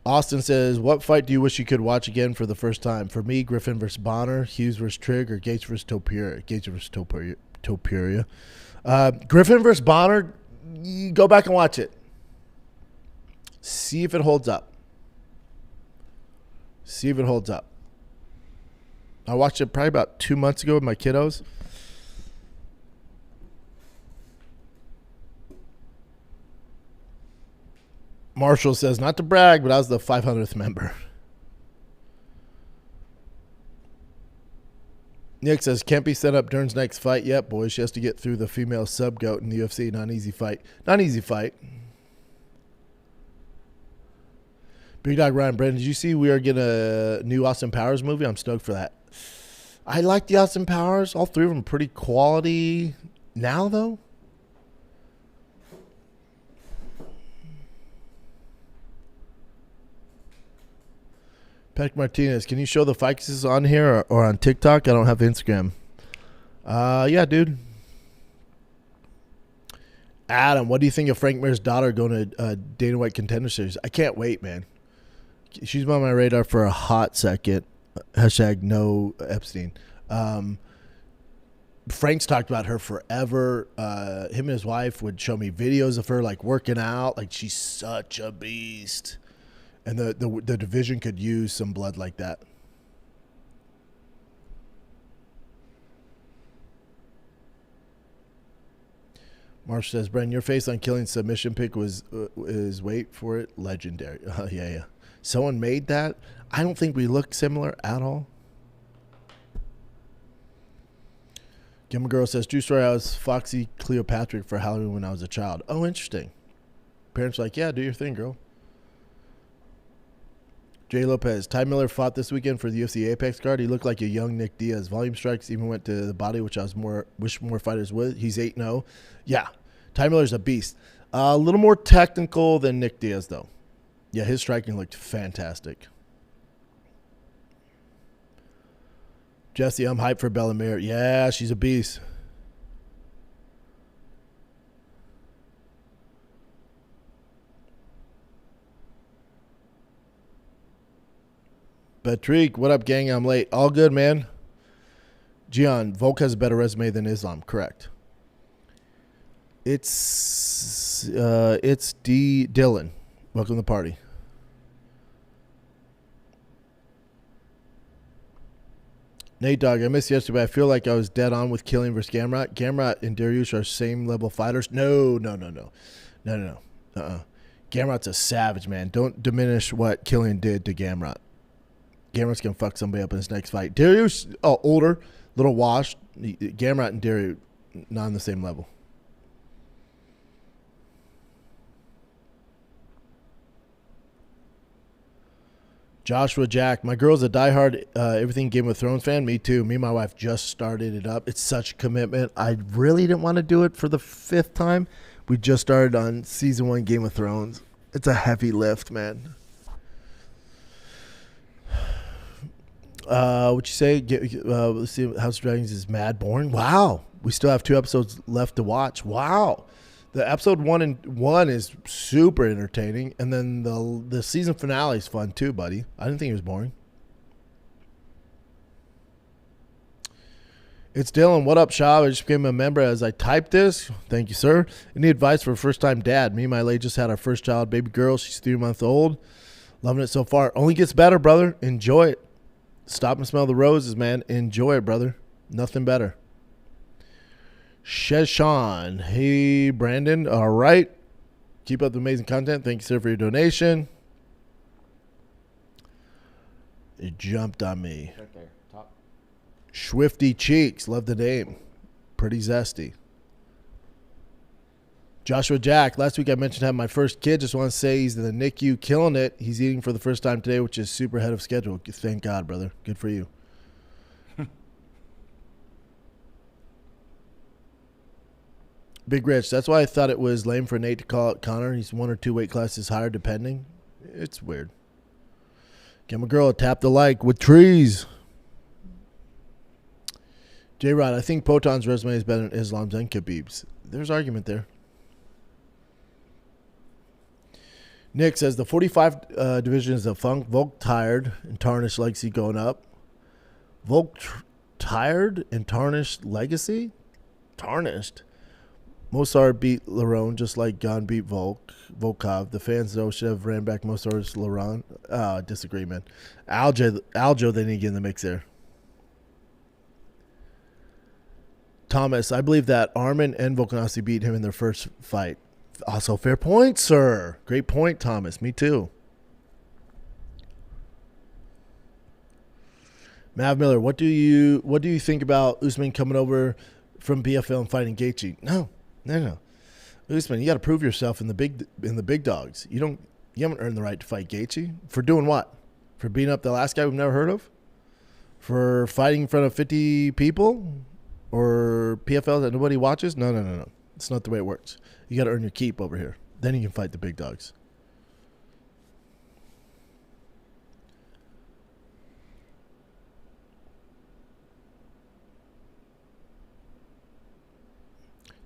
Austin says, what fight do you wish you could watch again for the first time? For me, Griffin versus Bonner, Hughes versus Trigg, or Gates versus Topuria. Gates versus Topuria. Griffin versus Bonner, you go back and watch it. See if it holds up. I watched it probably about 2 months ago with my kiddos. Marshall says, not to brag, but I was the 500th member. Nick says, can't be set up Dern's next fight yet, boys. She has to get through the female sub-goat in the UFC. Not an easy fight. Big Dog Ryan, Brandon, did you see we are getting a new Austin Powers movie? I'm stoked for that. I like the Austin Powers. All three of them pretty quality now, though. Peck Martinez, can you show the fights on here or on TikTok? I don't have Instagram. Yeah, dude. Adam, what do you think of Frank Mir's daughter going to Dana White Contender Series? I can't wait, man. She's on my radar for a hot second. Hashtag no Epstein. Frank's talked about her forever. Him and his wife would show me videos of her like working out. Like, she's such a beast. And the division could use some blood like that. Marsh says, Brendan, your face on killing submission pick is wait for it, legendary. Yeah. Someone made that. I don't think we look similar at all. Gimmer Girl says, true story, I was Foxy Cleopatra for Halloween when I was a child. Oh, interesting. Parents were like, yeah, do your thing, girl. Jay Lopez, Ty Miller fought this weekend for the UFC Apex card. He looked like a young Nick Diaz. Volume strikes even went to the body, which I wish more fighters would. He's 8-0. Yeah, Ty Miller's a beast. A little more technical than Nick Diaz, though. Yeah, his striking looked fantastic. Jesse, I'm hyped for Bellamere. Yeah, she's a beast. Patrick, what up, gang? I'm late. All good, man. Gian, Volk has a better resume than Islam. Correct. It's D. Dylan. Welcome to the party. Nate Dogg, I missed yesterday, but I feel like I was dead on with Killian versus Gamrot. Gamrot and Dariush are same level fighters. No. Gamrot's a savage, man. Don't diminish what Killian did to Gamrot. Gamrot's going to fuck somebody up in his next fight. Dariush, older, little washed. Gamrot and Dariush, not on the same level. Joshua Jack, my girl's a diehard everything Game of Thrones fan. Me too. Me and my wife just started it up. It's such a commitment. I really didn't want to do it for the 5th time. We just started on season 1 Game of Thrones. It's a heavy lift, man. What you say? Let's see. House of Dragons is mad boring. Wow. We still have 2 episodes left to watch. Wow. The episode 1 is super entertaining, and then the season finale is fun too, buddy. I didn't think it was boring. It's Dylan. What up, Schaub? I just became a member as I typed this. Thank you, sir. Any advice for a first-time dad? Me and my lady just had our first child, baby girl. She's 3 months old. Loving it so far. Only gets better, brother. Enjoy it. Stop and smell the roses, man. Enjoy it, brother. Nothing better. Sheshan. Hey, Brandon. All right. Keep up the amazing content. Thank you, sir, for your donation. It jumped on me. Right there, top. Swifty Cheeks. Love the name. Pretty zesty. Joshua Jack. Last week I mentioned having my first kid. Just want to say he's in the NICU, killing it. He's eating for the first time today, which is super ahead of schedule. Thank God, brother. Good for you. Big Rich. That's why I thought it was lame for Nate to call it Connor. He's 1 or 2 weight classes higher, depending. It's weird. Get my girl a tap the like with trees. J-Rod, I think Poton's resume is better than Islam's and Khabib's. There's argument there. Nick says the 45 division is a funk. Volk tired and tarnished legacy going up. Volk tired and tarnished legacy? Tarnished. Mosar beat Lerone just like Gun beat Volkov. The fans, though, should have ran back Mosar's Lerone. Disagree, man. Aljo, they need to get in the mix there. Thomas, I believe that Armin and Volkanovski beat him in their first fight. Also, fair point, sir. Great point, Thomas. Me too. Mav Miller, what do you think about Usman coming over from BFL and fighting Gaethje? No. Usman, you got to prove yourself in the big dogs. You haven't earned the right to fight Gaethje. For doing what? For beating up the last guy we've never heard of? For fighting in front of 50 people? Or PFL that nobody watches? No. It's not the way it works. You got to earn your keep over here. Then you can fight the big dogs.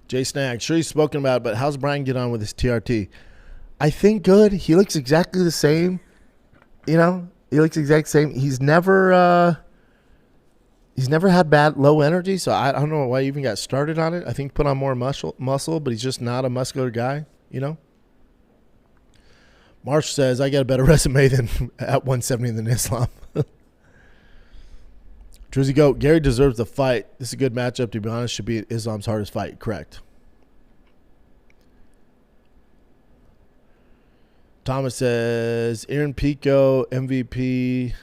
Jay Snag, sure he's spoken about it, but how's Brian get on with his TRT? I think good. He looks exactly the same. He looks exactly the same. He's never had bad low energy, so I don't know why he even got started on it. I think put on more muscle, but he's just not a muscular guy, Marsh says, I got a better resume than at 170 than Islam. Drizzy Goat, Gary deserves the fight. This is a good matchup, to be honest. Should be Islam's hardest fight. Correct. Thomas says, Aaron Pico, MVP,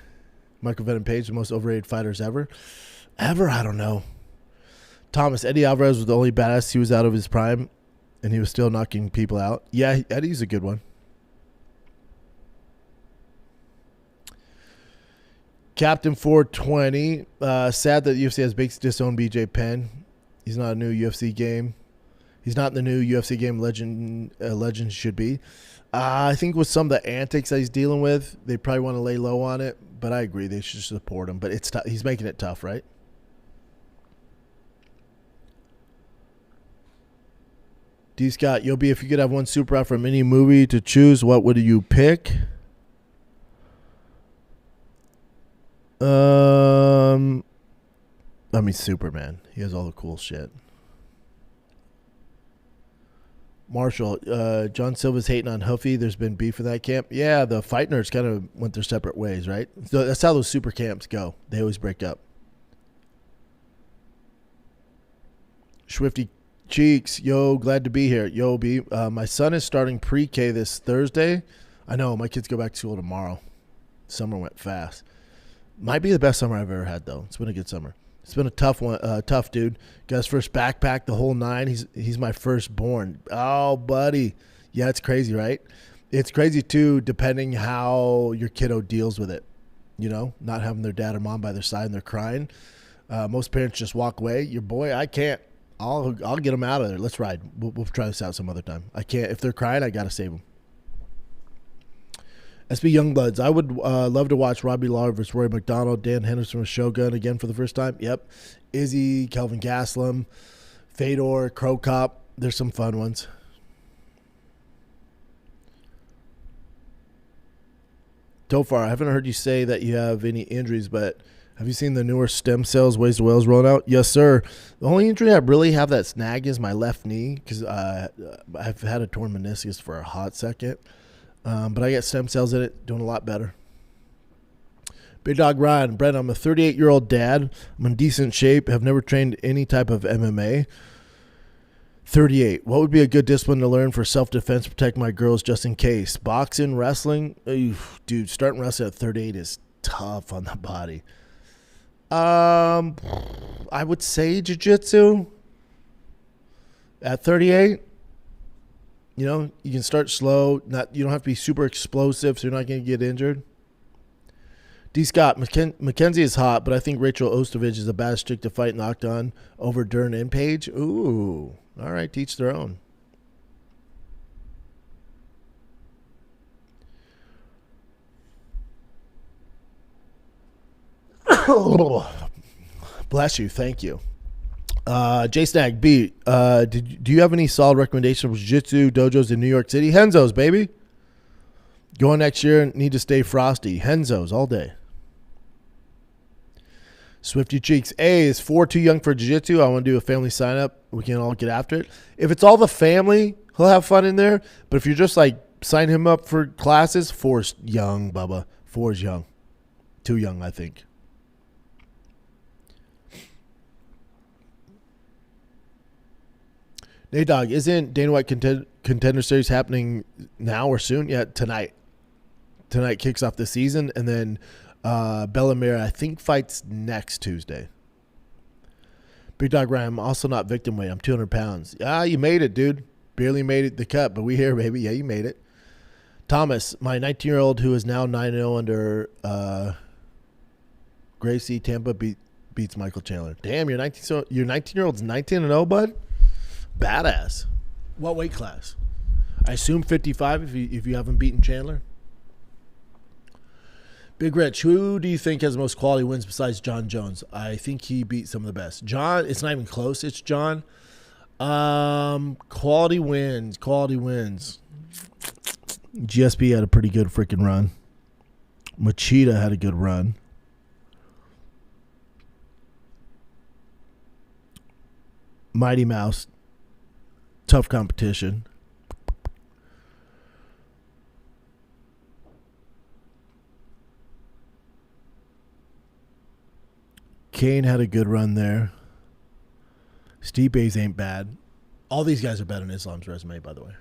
Michael Venom Page, the most overrated fighters ever. Ever? I don't know. Thomas, Eddie Alvarez was the only badass. He was out of his prime, and he was still knocking people out. Yeah, Eddie's a good one. Captain 420. Sad that UFC has baked disown BJ Penn. He's not a new UFC game. He's not in the new UFC game legend should be. I think with some of the antics that he's dealing with, they probably want to lay low on it. But I agree, they should support him. But it's he's making it tough, right? D. Scott, Yobi, if you could have one super out from any movie to choose, what would you pick? Superman. He has all the cool shit. Marshall, John Silva's hating on Huffy. There's been beef in that camp. Yeah, the fight nerds kind of went their separate ways, right? So that's how those super camps go. They always break up. Swifty Cheeks, yo, glad to be here. Yo, B, my son is starting pre-K this Thursday. I know, my kids go back to school tomorrow. Summer went fast. Might be the best summer I've ever had, though. It's been a good summer. It's been a tough one, tough dude. Got his first backpack, the whole nine. He's my firstborn. Oh, buddy. Yeah, it's crazy, right? It's crazy, too, depending how your kiddo deals with it. Not having their dad or mom by their side and they're crying. Most parents just walk away. Your boy, I can't. I'll get him out of there. Let's ride. We'll try this out some other time. I can't. If they're crying, I got to save them. SB Youngbloods. I would love to watch Robbie Lawler versus Roy McDonald. Dan Henderson with Shogun again for the first time. Yep. Izzy, Kelvin Gastelum, Fedor, Crow Cop. There's some fun ones. Tofar, I haven't heard you say that you have any injuries, but have you seen the newer stem cells, ways to whales rolling out? Yes, sir. The only injury I really have that snag is my left knee because I've had a torn meniscus for a hot second. But I got stem cells in it, doing a lot better. Big Dog Ryan, Brent, I'm a 38-year-old dad. I'm in decent shape, have never trained any type of MMA. 38. What would be a good discipline to learn for self-defense to protect my girls just in case? Boxing, wrestling? Oof, dude, starting wrestling at 38 is tough on the body. I would say jiu-jitsu at 38. You can start slow. You don't have to be super explosive, so you're not going to get injured. D. Scott, Mackenzie is hot, but I think Rachel Ostovich is the baddest chick to fight in the octagon over Dern and Page. Ooh, all right, teach their own. Bless you, thank you. J Snag B, do you have any solid recommendations for jiu-jitsu dojos in New York City? Henzo's, baby. Going next year, need to stay frosty. Henzo's all day. Swifty Cheeks. A, is 4 too young for jiu-jitsu? I want to do a family sign-up. We can all get after it. If it's all the family, he'll have fun in there. But if you're just like, sign him up for classes, 4's young, Bubba. 4's young. Too young, I think. Nate Dogg, isn't Dana White Contender Series happening now or soon? Yeah, tonight. Tonight kicks off the season, and then Bellamere, I think, fights next Tuesday. Big Dog Ryan, I'm also not victim weight. I'm 200 pounds. Ah, you made it, dude. Barely made it the cut, but we here, baby. Yeah, you made it. Thomas, my 19-year-old who is now 9-0 under Gracie Tampa beats Michael Chandler. Damn, your 19-year-old's 19-0, bud? Badass. What weight class? I assume 55 if you haven't beaten Chandler. Big Rich, who do you think has the most quality wins besides Jon Jones? I think he beat some of the best. John, it's not even close. It's John. Quality wins. GSP had a pretty good freaking run. Machida had a good run. Mighty Mouse. Tough competition. Kane had a good run there. Stipe's ain't bad. All these guys are better than Islam's resume, by the way.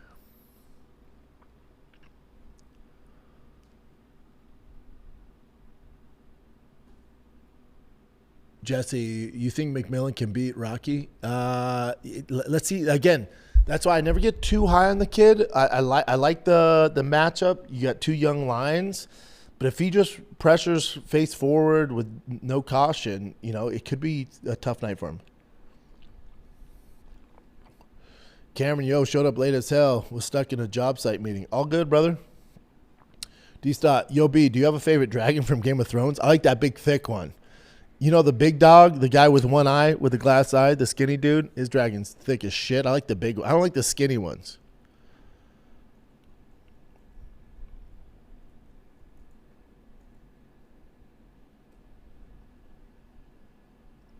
Jesse, you think McMillan can beat Rocky? Let's see. Again, that's why I never get too high on the kid. I like the matchup. You got two young lions. But if he just pressures face forward with no caution, it could be a tough night for him. Cameron, showed up late as hell. Was stuck in a job site meeting. All good, brother. D-Stott, B, do you have a favorite dragon from Game of Thrones? I like that big, thick one. The big dog, the guy with one eye, with the glass eye, the skinny dude? His dragon's thick as shit. I like the big one. I don't like the skinny ones.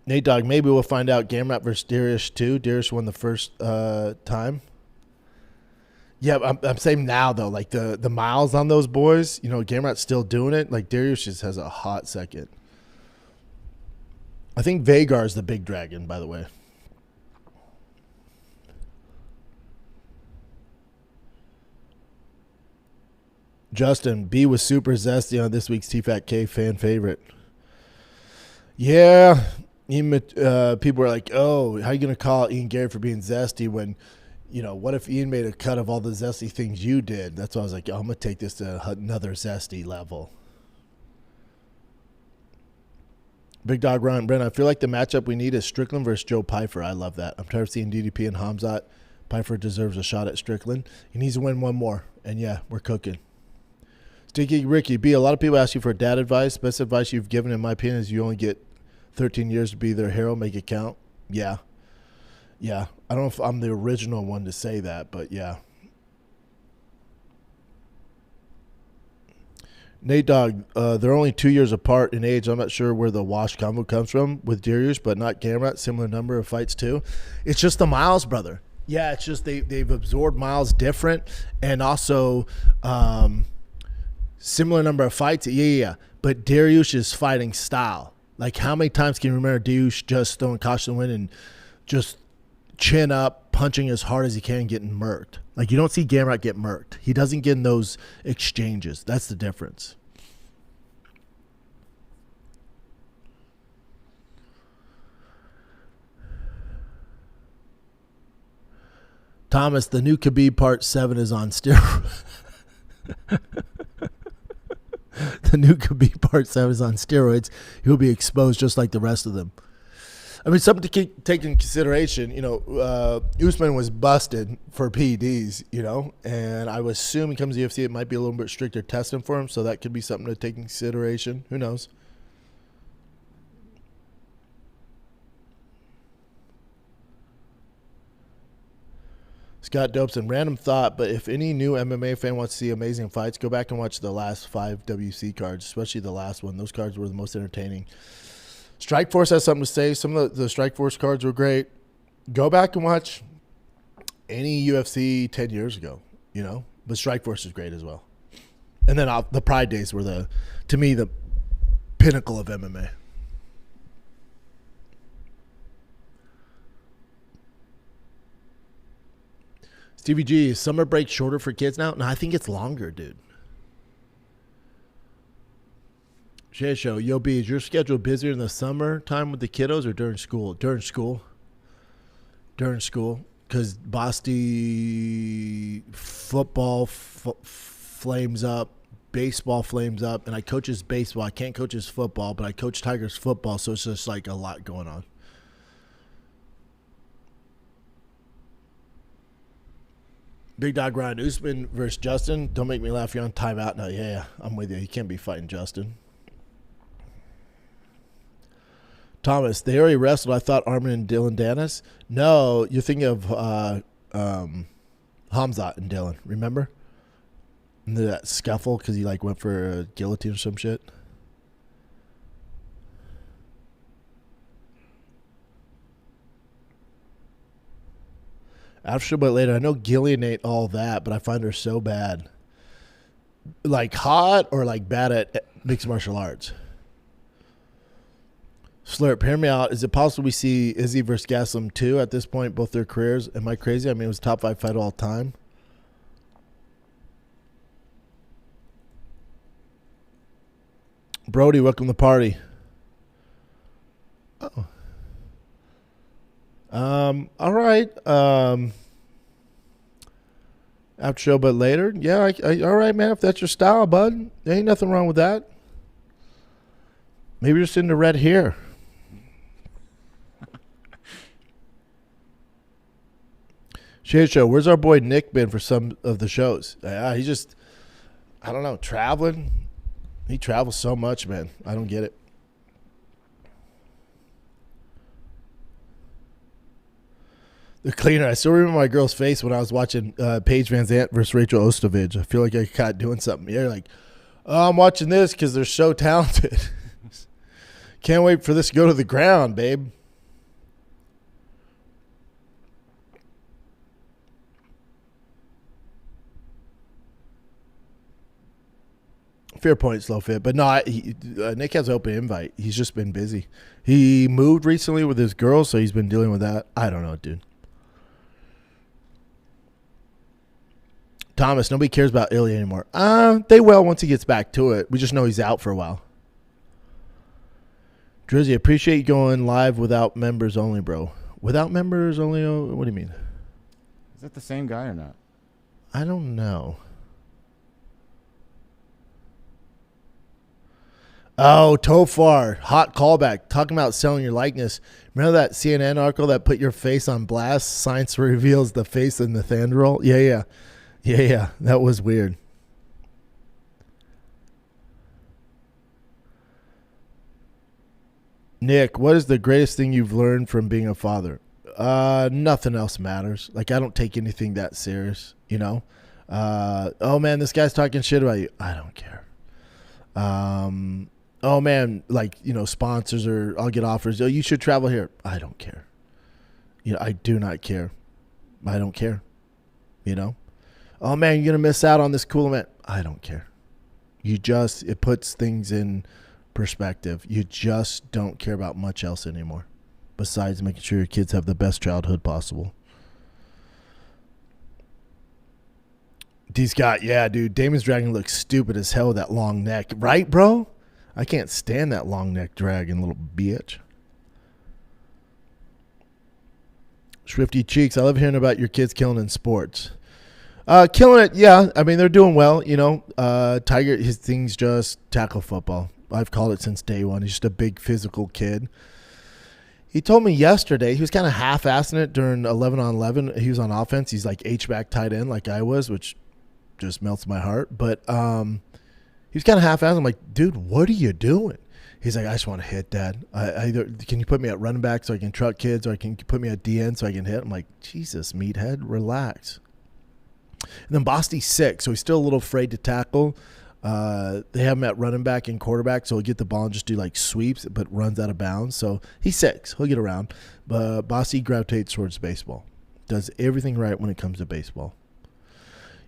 Nate Dogg, maybe we'll find out Gamrot versus Darius too. Darius won the first time. Yeah, I'm saying now though, like the miles on those boys, Gamrot's still doing it. Like Darius just has a hot second. I think Vagar's the big dragon, by the way. Justin, B was super zesty on this week's TFAT-K fan favorite. Yeah. People were like, oh, how are you going to call Ian Garry for being zesty when, what if Ian made a cut of all the zesty things you did? That's why I was like, I'm going to take this to another zesty level. Big Dog Ryan, Brent, I feel like the matchup we need is Strickland versus Joe Pyfer. I love that. I'm tired of seeing DDP and Hamzat. Pyfer deserves a shot at Strickland. He needs to win one more. And yeah, we're cooking. Sticky Ricky, B, a lot of people ask you for dad advice. Best advice you've given, in my opinion, is you only get 13 years to be their hero, make it count. Yeah. I don't know if I'm the original one to say that, but yeah. Nate Dogg, they're only 2 years apart in age. I'm not sure where the wash combo comes from with Darius, but not Gamrot. Similar number of fights too. It's just the miles, brother. Yeah, it's just they've absorbed miles different, and also similar number of fights. Yeah. But Darius's fighting style. Like, how many times can you remember Darius just throwing caution to the wind and just chin up, punching as hard as he can, getting murked? Like, you don't see Gamrot get murked. He doesn't get in those exchanges. That's the difference. Thomas, the new Khabib Part 7 is on steroids. The new Khabib Part 7 is on steroids. He'll be exposed just like the rest of them. I mean, something to take into consideration, Usman was busted for PEDs, and I would assume he comes to the UFC, it might be a little bit stricter testing for him, so that could be something to take into consideration. Who knows? Scott Dobson, random thought, but if any new MMA fan wants to see amazing fights, go back and watch the last 5 WC cards, especially the last one. Those cards were the most entertaining. Strikeforce has something to say. Some of the Strikeforce cards were great. Go back and watch any UFC 10 years ago, But Strikeforce is great as well. And then the Pride days were, to me, the pinnacle of MMA. Stevie G, is summer break shorter for kids now? No, I think it's longer, dude. Shay Show, Yo B, is your schedule busier in the summer time with the kiddos or during school? During school. Because Basti football flames up, baseball flames up, and I coach his baseball. I can't coach his football, but I coach Tigers football, so it's just like a lot going on. Big Dog Ryan, Usman versus Justin. Don't make me laugh. You're on timeout now. Yeah, I'm with you. You can't be fighting Justin. Thomas, they already wrestled. I thought Armin and Dylan Dennis. No, you're thinking of Hamzat and Dylan. Remember? And that scuffle because he went for a guillotine or some shit. After but later, I know Gillian ate all that, but I find her so bad. Hot or bad at mixed martial arts. Slurp, hear me out. Is it possible we see Izzy versus Gaslam 2 at this point, both their careers? Am I crazy? I mean, it was top 5 fight of all time. Brody, welcome to the party. Oh. All right. After show, but later. Yeah, all right, man. If that's your style, bud, there ain't nothing wrong with that. Maybe you're just into red hair. Shade Show, where's our boy Nick been for some of the shows? He's just, I don't know, traveling. He travels so much, man. I don't get it. The cleaner. I still remember my girl's face when I was watching Paige Van Zandt versus Rachel Ostovich. I feel like I caught doing something. You're like, oh, I'm watching this because they're so talented. Can't wait for this to go to the ground, babe. Fair point, slow fit. But no, Nick has open invite. He's just been busy. He moved recently with his girl, so he's been dealing with that. I don't know, dude. Thomas, nobody cares about Ilya anymore. They will once he gets back to it. We just know he's out for a while. Drizzy, appreciate you going live without members only, bro. Without members only? What do you mean? Is that the same guy or not? I don't know. Oh, Tofar, hot callback. Talking about selling your likeness. Remember that CNN article that put your face on blast? Science reveals the face of Nathaniel. Yeah. That was weird. Nick, what is the greatest thing you've learned from being a father? Nothing else matters. I don't take anything that serious, oh, man, this guy's talking shit about you. I don't care. Oh, man, sponsors or I'll get offers. Oh, you should travel here. I don't care. I do not care. I don't care. Oh, man, you're going to miss out on this cool event. I don't care. It puts things in perspective. You just don't care about much else anymore besides making sure your kids have the best childhood possible. Yeah, dude, Damon's Dragon looks stupid as hell with that long neck. Right, bro? I can't stand that long neck dragon, little bitch. Swifty Cheeks, I love hearing about your kids killing in sports. Killing it, yeah. I mean, they're doing well, Tiger, his thing's just tackle football. I've called it since day one. He's just a big physical kid. He told me yesterday, he was kind of half-assing it during 11-on-11. He was on offense. He's like H-back tight end like I was, which just melts my heart. But he was kind of half-assing. I'm like, dude, what are you doing? He's like, I just want to hit, Dad. I either can you put me at running back so I can truck kids, or I can put me at DN so I can hit? I'm like, Jesus, meathead, relax. And then Bosty's 6, so he's still a little afraid to tackle. They have him at running back and quarterback, so he'll get the ball and just do like sweeps, but runs out of bounds. So he's 6. He'll get around. But Bosty gravitates towards baseball. Does everything right when it comes to baseball.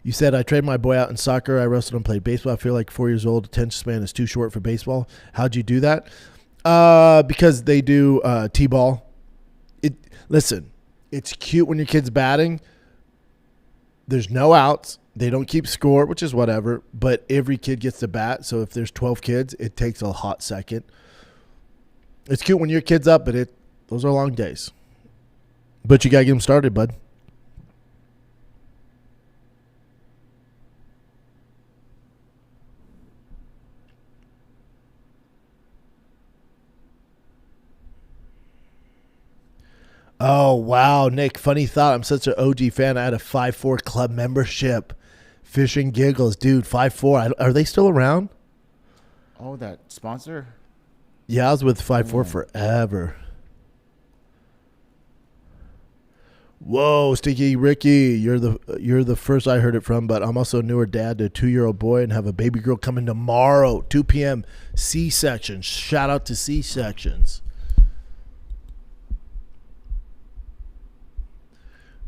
You said, I traded my boy out in soccer. I wrestled and played baseball. I feel like 4 years old. Attention span is too short for baseball. How'd you do that? Because they do T-ball. Listen, it's cute when your kid's batting. There's no outs. They don't keep score, which is whatever. But every kid gets to bat. So if there's 12 kids, it takes a hot second. It's cute when your kid's up, but those are long days. But you got to get them started, bud. Oh, wow, Nick, funny thought. I'm such an OG fan. I had a 5'4" club membership. Fish and Giggles. Dude, 5'4". Are they still around? Oh, that sponsor? Yeah, I was with 5'4" forever. Whoa, Sticky Ricky, you're the first I heard it from, but I'm also a newer dad to a 2-year-old boy and have a baby girl coming tomorrow, 2 p.m. C-sections. Shout out to C-sections.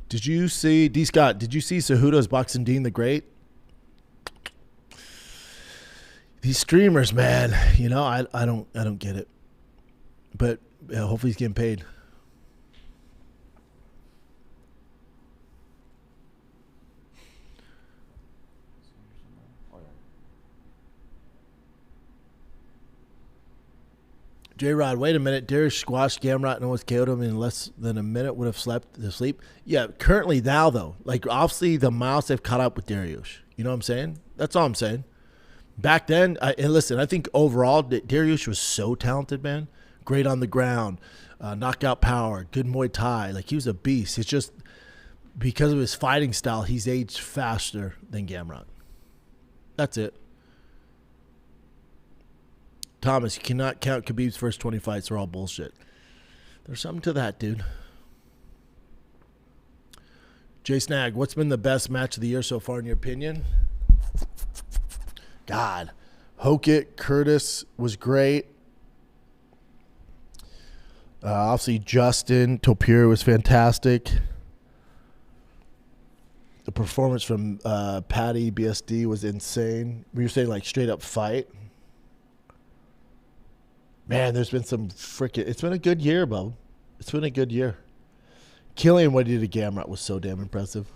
Did you see, D. Scott, did you see Cejudo's boxing Dean the Great? These streamers, man, I don't get it. But hopefully he's getting paid. J-Rod, wait a minute. Darius squashed Gamrot and almost KO'd him in less than a minute. Would have slept to sleep. Yeah, currently now, though. Like, obviously, the Mouse have caught up with Darius. You know what I'm saying? That's all I'm saying. Back then, and listen, I think overall, Darius was so talented, man. Great on the ground. Knockout power. Good Muay Thai. Like, he was a beast. It's just because of his fighting style, he's aged faster than Gamrot. That's it. Thomas, you cannot count Khabib's first 20 fights. They're all bullshit. There's something to that, dude. Jay Snag, what's been the best match of the year so far in your opinion? God. Hokit, Curtis was great. Obviously, Justin, Topier was fantastic. The performance from Patty, BSD was insane. Were you saying like straight up fight? Man, there's been some it's been a good year, Bo. It's been a good year. Killian, what he did to Gamrot was so damn impressive.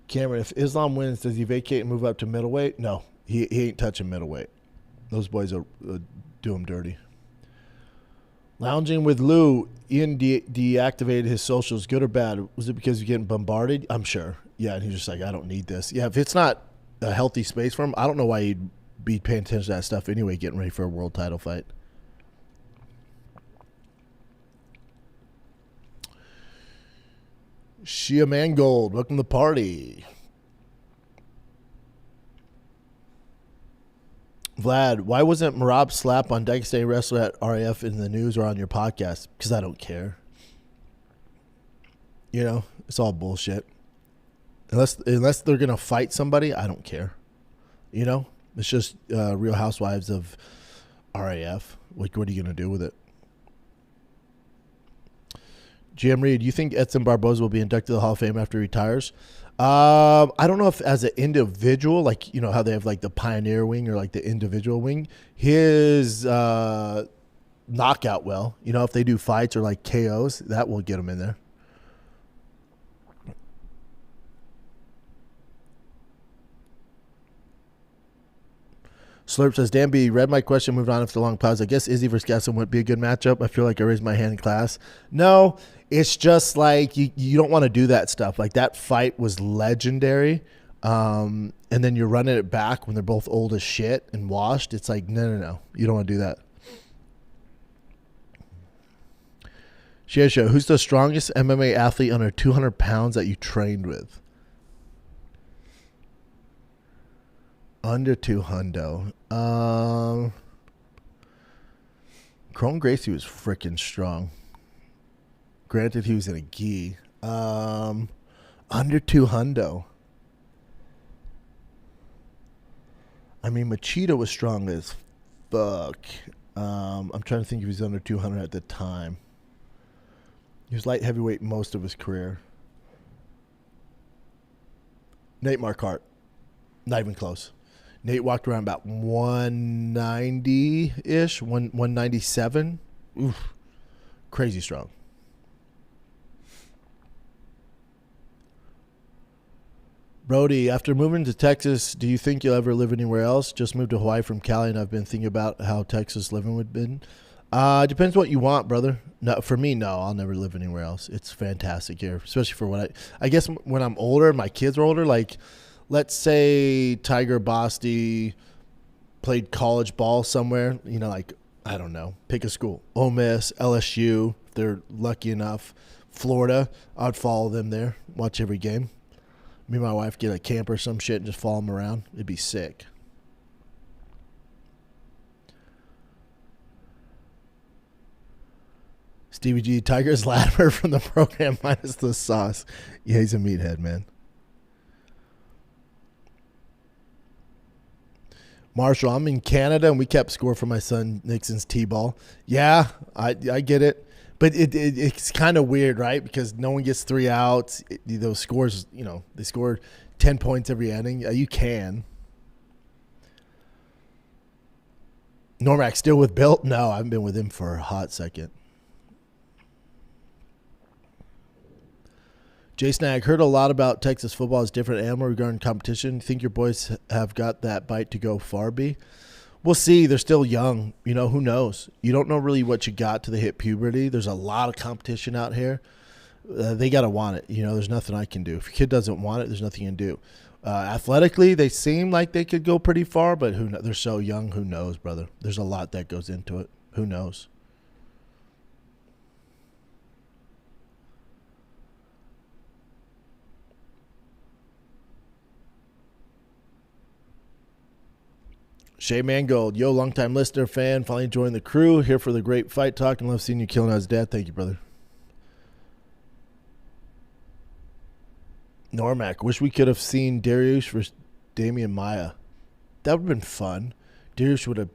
Cameron, if Islam wins, does he vacate and move up to middleweight? No, he ain't touching middleweight. Those boys will do him dirty. Lounging with Lou, Ian deactivated his socials. Good or bad? Was it because you're getting bombarded? I'm sure. Yeah, and he's just like, I don't need this. Yeah, if it's not a healthy space for him, I don't know why he'd be paying attention to that stuff anyway, getting ready for a world title fight. Shia Mangold, welcome to the party. Vlad, why wasn't Merab's slap on Dagestani wrestler at RAF in the news or on your podcast? Because I don't care. It's all bullshit. Unless they're going to fight somebody, I don't care. It's just Real Housewives of RAF. Like, what are you going to do with it? GM Reed, you think Edson Barboza will be inducted to the Hall of Fame after he retires? I don't know if as an individual, like, how they have like the pioneer wing or like the individual wing, his knockout if they do fights or like KOs, that will get him in there. Slurp says, Dan B, read my question, moved on after a long pause. I guess Izzy versus Gaston would be a good matchup. I feel like I raised my hand in class. No, it's just like you don't want to do that stuff. Like, that fight was legendary. And then you're running it back when they're both old as shit and washed. It's like, no. You don't want to do that. Shia, who's the strongest MMA athlete under 200 pounds that you trained with? Under 200. Chrome Gracie was freaking strong. Granted, he was in a gi. Under 200. I mean, Machado was strong as fuck. I'm trying to think if he was under 200 at the time. He was light heavyweight most of his career. Nate Marquardt. Not even close. Nate walked around about 190-ish, 197. Oof. Crazy strong. Brody, after moving to Texas, do you think you'll ever live anywhere else? Just moved to Hawaii from Cali, and I've been thinking about how Texas living would have been. Depends what you want, brother. No, for me, no, I'll never live anywhere else. It's fantastic here, especially for what I guess when I'm older, my kids are older, like let's say Tiger Bosty played college ball somewhere, you know, like, I don't know, pick a school. Ole Miss, LSU, if they're lucky enough. Florida, I'd follow them there, watch every game. Me and my wife get a camper or some shit and just follow them around. It'd be sick. Stevie G, Tiger's Latimer from the program minus the sauce. Yeah, he's a meathead, man. Marshall, I'm in Canada, and we kept score for my son Nixon's T-ball. Yeah, I get it. But it's kind of weird, right? Because no one gets 3 outs. Those scores, you know, they score 10 points every inning. You can. Normac still with Bill? No, I haven't been with him for a hot second. Jason, I heard a lot about Texas football as different animal regarding competition. Think your boys have got that bite to go far, B? We'll see. They're still young. You know, who knows? You don't know really what you got till they hit puberty. There's a lot of competition out here. They got to want it. You know, there's nothing I can do. If your kid doesn't want it, there's nothing you can do. Athletically, they seem like they could go pretty far, but who knows? They're so young. Who knows, brother? There's a lot that goes into it. Who knows? Shay Mangold, yo, longtime listener, fan, finally joined the crew, here for the great fight talk, and love seeing you killing his dad. Thank you, brother. Normac, wish we could have seen Dariush versus Damian Maia. That would have been fun. Dariush would have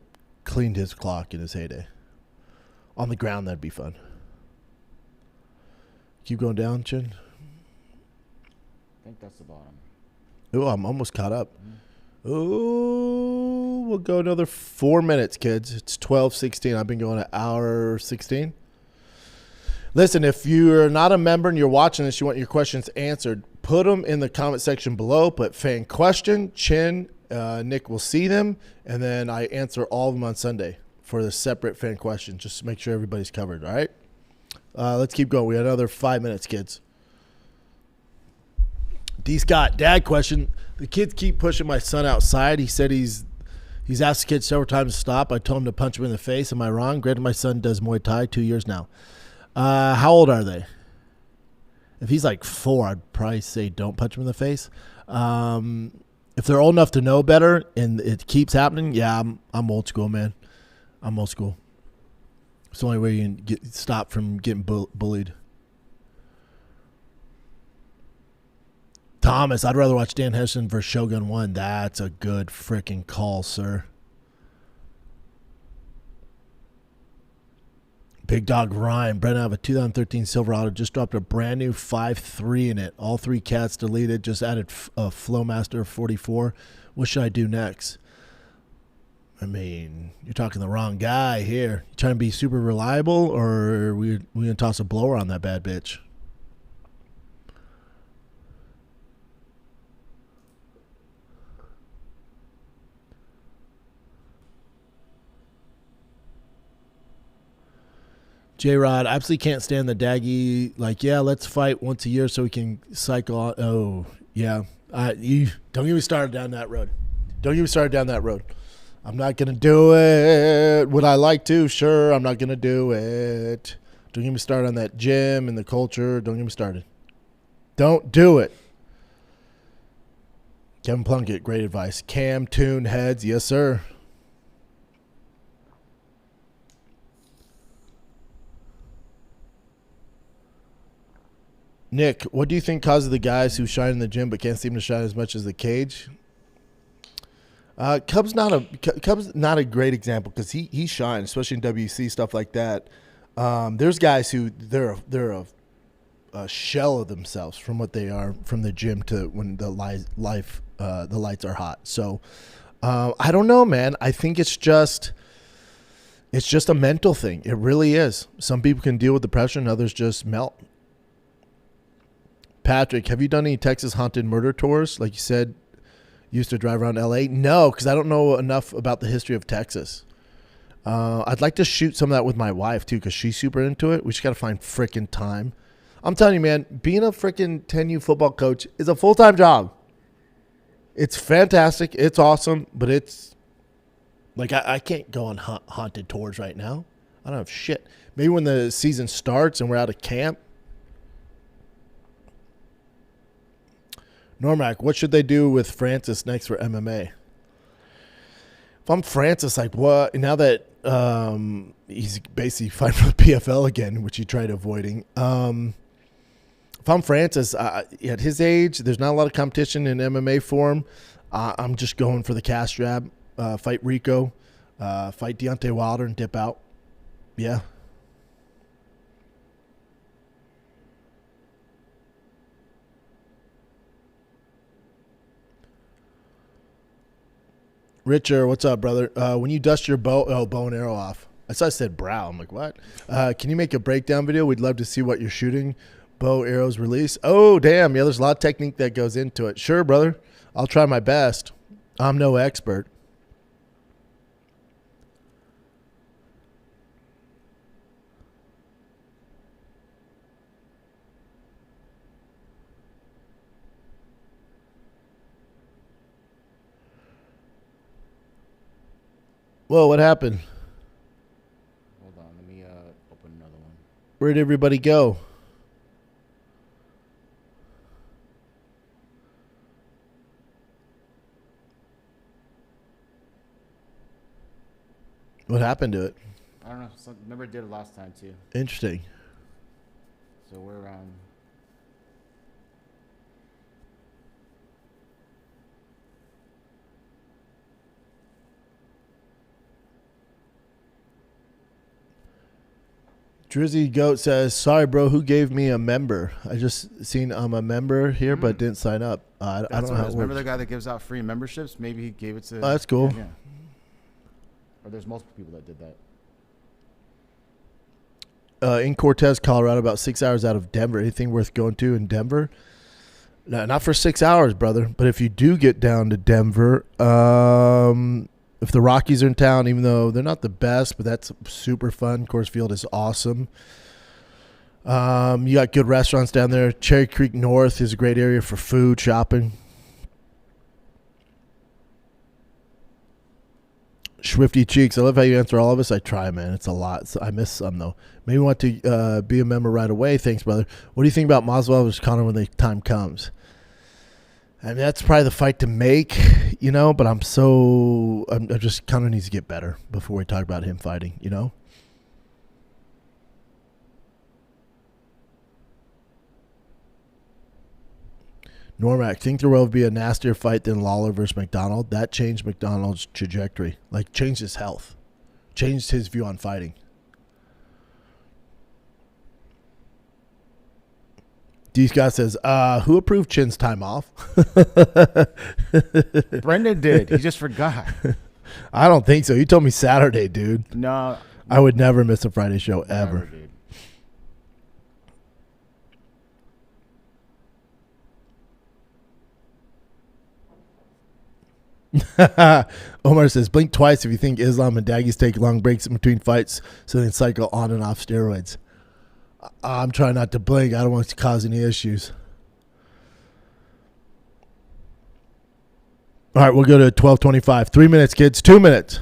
cleaned his clock in his heyday. On the ground, that'd be fun. Keep going down, Chin. I think that's the bottom. Oh, I'm almost caught up. Oh, we'll go another 4 minutes, kids. It's 12:16. I've been going an hour 16. Listen, if you're not a member and you're watching this, you want your questions answered, put them in the comment section below. Put fan question, Chin, Nick will see them, and then I answer all of them on Sunday for the separate fan question. Just to make sure everybody's covered, all right? Let's keep going. We got another 5 minutes, kids. D. Scott, dad question. The kids keep pushing my son outside. He said he's asked the kids several times to stop. I told him to punch him in the face. Am I wrong? Granted, my son does Muay Thai 2 years now. How old are they? If he's like 4, I'd probably say don't punch him in the face. If they're old enough to know better and it keeps happening, yeah, I'm old school, man. I'm old school. It's the only way you can stop from getting bullied. Thomas, I'd rather watch Dan Henderson versus Shogun 1. That's a good freaking call, sir. Big Dog Ryan. Brent, I have a 2013 Silverado. Just dropped a brand new 5.3 in it. All 3 cats deleted. Just added a Flowmaster 44. What should I do next? I mean, you're talking the wrong guy here. You trying to be super reliable, or are we going to toss a blower on that bad bitch? J-Rod, absolutely can't stand the Daggy. Like, yeah, let's fight once a year so we can cycle on. Oh, yeah. You don't get me started down that road. Don't get me started down that road. I'm not going to do it. Would I like to? Sure, I'm not going to do it. Don't get me started on that gym and the culture. Don't get me started. Don't do it. Kevin Plunkett, great advice. Cam Toon Heads, yes sir. Nick, what do you think causes the guys who shine in the gym but can't seem to shine as much as the cage? Cub's not a great example because he shines, especially in WC stuff like that. There's guys who they're a shell of themselves from what they are from the gym to when the lights are hot. So I don't know, man. I think it's just a mental thing. It really is. Some people can deal with the pressure and others just melt. Patrick, have you done any Texas haunted murder tours? Like you said, you used to drive around LA? No, because I don't know enough about the history of Texas. I'd like to shoot some of that with my wife, too, because she's super into it. We just got to find frickin' time. I'm telling you, man, being a frickin' 10U football coach is a full-time job. It's fantastic. It's awesome, but it's like I can't go on haunted tours right now. I don't have shit. Maybe when the season starts and we're out of camp. Normac, what should they do with Francis next for MMA? If I'm Francis, like what? Now that he's basically fighting for the PFL again, which he tried avoiding. If I'm Francis, at his age, there's not a lot of competition in MMA for him. I'm just going for the cash grab. Fight Rico, fight Deontay Wilder, and dip out. Yeah. Richard, what's up, brother? When you dust your bow and arrow off. I saw I said brow. I'm like, what? Can you make a breakdown video? We'd love to see what you're shooting. Bow, arrows, release. Oh, damn. Yeah, there's a lot of technique that goes into it. Sure, brother. I'll try my best. I'm no expert. Whoa, what happened? Hold on, let me open another one. Where'd everybody go? What happened to it? I don't know. Remember it did it last time too. Interesting. So we're around. Drizzy Goat says, sorry, bro, who gave me a member? I just seen I'm a member here, but didn't sign up. I don't know how it works. Remember the guy that gives out free memberships? Maybe he gave it to... Oh, that's cool. Yeah. Or there's multiple people that did that. In Cortez, Colorado, about 6 hours out of Denver. Anything worth going to in Denver? No, not for 6 hours, brother. But if you do get down to Denver, if the Rockies are in town, even though they're not the best, but that's super fun. Coors Field is awesome. You got good restaurants down there. Cherry Creek North is a great area for food, shopping. Swifty Cheeks, I love how you answer all of us. I try, man. It's a lot. So I miss some, though. Maybe want to be a member right away. Thanks, brother. What do you think about Masvidal versus Conor when the time comes? I mean, that's probably the fight to make, you know, but I'm just Conor needs to get better before we talk about him fighting, you know? Normac, think there will be a nastier fight than Lawler versus McDonald? That changed McDonald's trajectory. Like, changed his health. Changed his view on fighting. D. Scott says, who approved Chin's time off? Brendan did. He just forgot. I don't think so. You told me Saturday, dude. No. I would never miss a Friday show, ever. Never, dude. Omar says, blink twice if you think Islam and Daggies take long breaks in between fights so they can cycle on and off steroids. I'm trying not to blink. I don't want to cause any issues. All right, we'll go to 12:25. 3 minutes, kids. 2 minutes.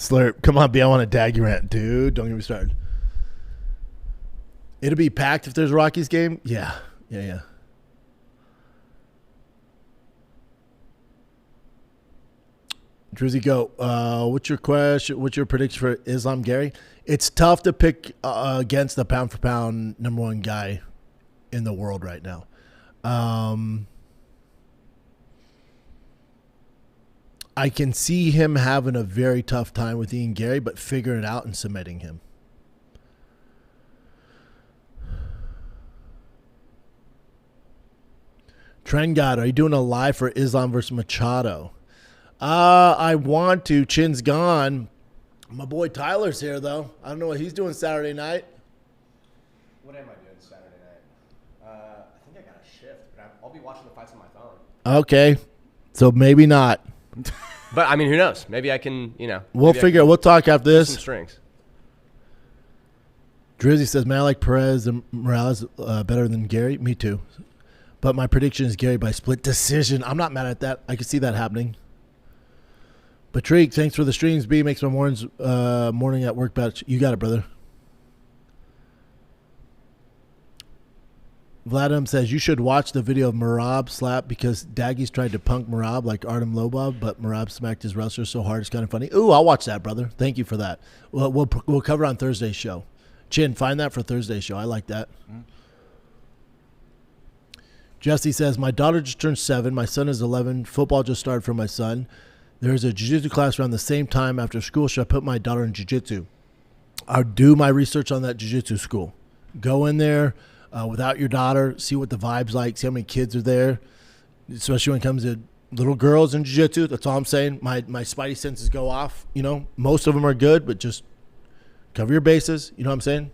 Slurp. Come on, B. I want a Daggy rant, dude. Don't get me started. It'll be packed if there's a Rockies game. Yeah. Drizzy, go. What's your question? What's your prediction for Islam Garry? It's tough to pick against the pound for pound number one guy in the world right now. I can see him having a very tough time with Ian Garry, but figuring it out and submitting him. Trend God, are you doing a live for Islam versus Machado? I want to. Chin's gone. My boy Tyler's here, though. I don't know what he's doing Saturday night. What am I doing Saturday night? I think I got a shift, but I'll be watching the fights on my phone. Okay. So maybe not. But, I mean, who knows? Maybe I can, We'll figure it. We'll talk after this. Some strings. Drizzy says, man, I like Perez and Morales better than Garry. Me too. But my prediction is Garry by split decision. I'm not mad at that. I can see that happening. Patrick, thanks for the streams. B makes my morning at work better. You got it, brother. Vladimir says, you should watch the video of Merab slap because Daggy's tried to punk Merab like Artem Lobov, but Merab smacked his wrestler so hard it's kind of funny. Ooh, I'll watch that, brother. Thank you for that. We'll cover on Thursday's show. Chin, find that for Thursday's show. I like that. Mm-hmm. Jesse says, my daughter just turned 7. My son is 11. Football just started for my son. There's a jiu-jitsu class around the same time after school. Should I put my daughter in jiu-jitsu? I'll do my research on that jiu-jitsu school. Go in there without your daughter. See what the vibe's like. See how many kids are there. Especially when it comes to little girls in jiu-jitsu. That's all I'm saying. My spidey senses go off. Most of them are good, but just cover your bases. You know what I'm saying?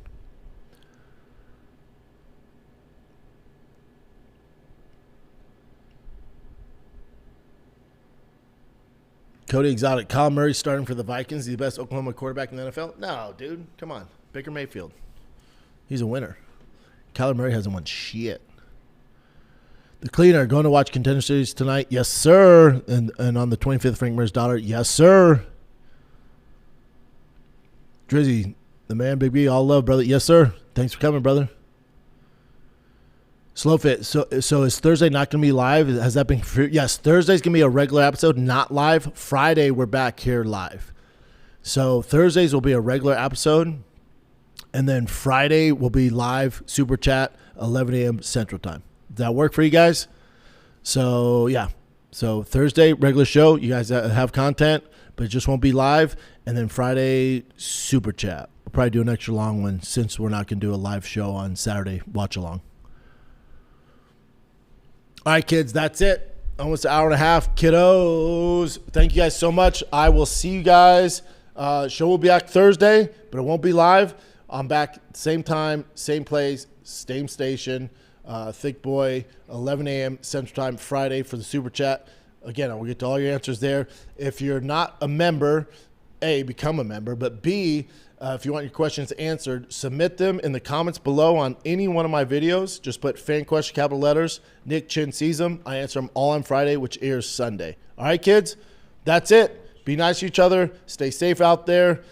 Cody Exotic. Kyle Murray starting for the Vikings. He's the best Oklahoma quarterback in the NFL? No, dude. Come on. Baker Mayfield. He's a winner. Kyler Murray hasn't won shit. The Cleaner. Going to watch Contender Series tonight? Yes, sir. And on the 25th, Frank Mir's daughter? Yes, sir. Drizzy. The man, Big B. All love, brother. Yes, sir. Thanks for coming, brother. Slow Fit. So is Thursday not going to be live? Has that been? Yes, Thursday's going to be a regular episode, not live. Friday, we're back here live. So Thursdays will be a regular episode. And then Friday will be live, Super Chat, 11 a.m. Central Time. Does that work for you guys? So, yeah. So Thursday, regular show. You guys have content, but it just won't be live. And then Friday, Super Chat. We'll probably do an extra long one since we're not going to do a live show on Saturday. Watch along. All right, kids, that's it. Almost an hour and a half. Kiddos, thank you guys so much. I will see you guys. Show will be back Thursday, but it won't be live. I'm back same time, same place, same station. Thick Boy, 11 a.m. Central Time, Friday for the Super Chat. Again, I will get to all your answers there. If you're not a member, A, become a member, but B, if you want your questions answered, submit them in the comments below on any one of my videos. Just put fan question, capital letters. Nick Chin sees them. I answer them all on Friday, which airs Sunday. All right, kids, that's it. Be nice to each other. Stay safe out there.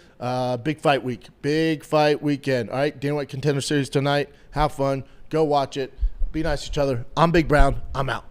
Big fight week. Big fight weekend. All right, Dana White Contender Series tonight. Have fun. Go watch it. Be nice to each other. I'm Big Brown. I'm out.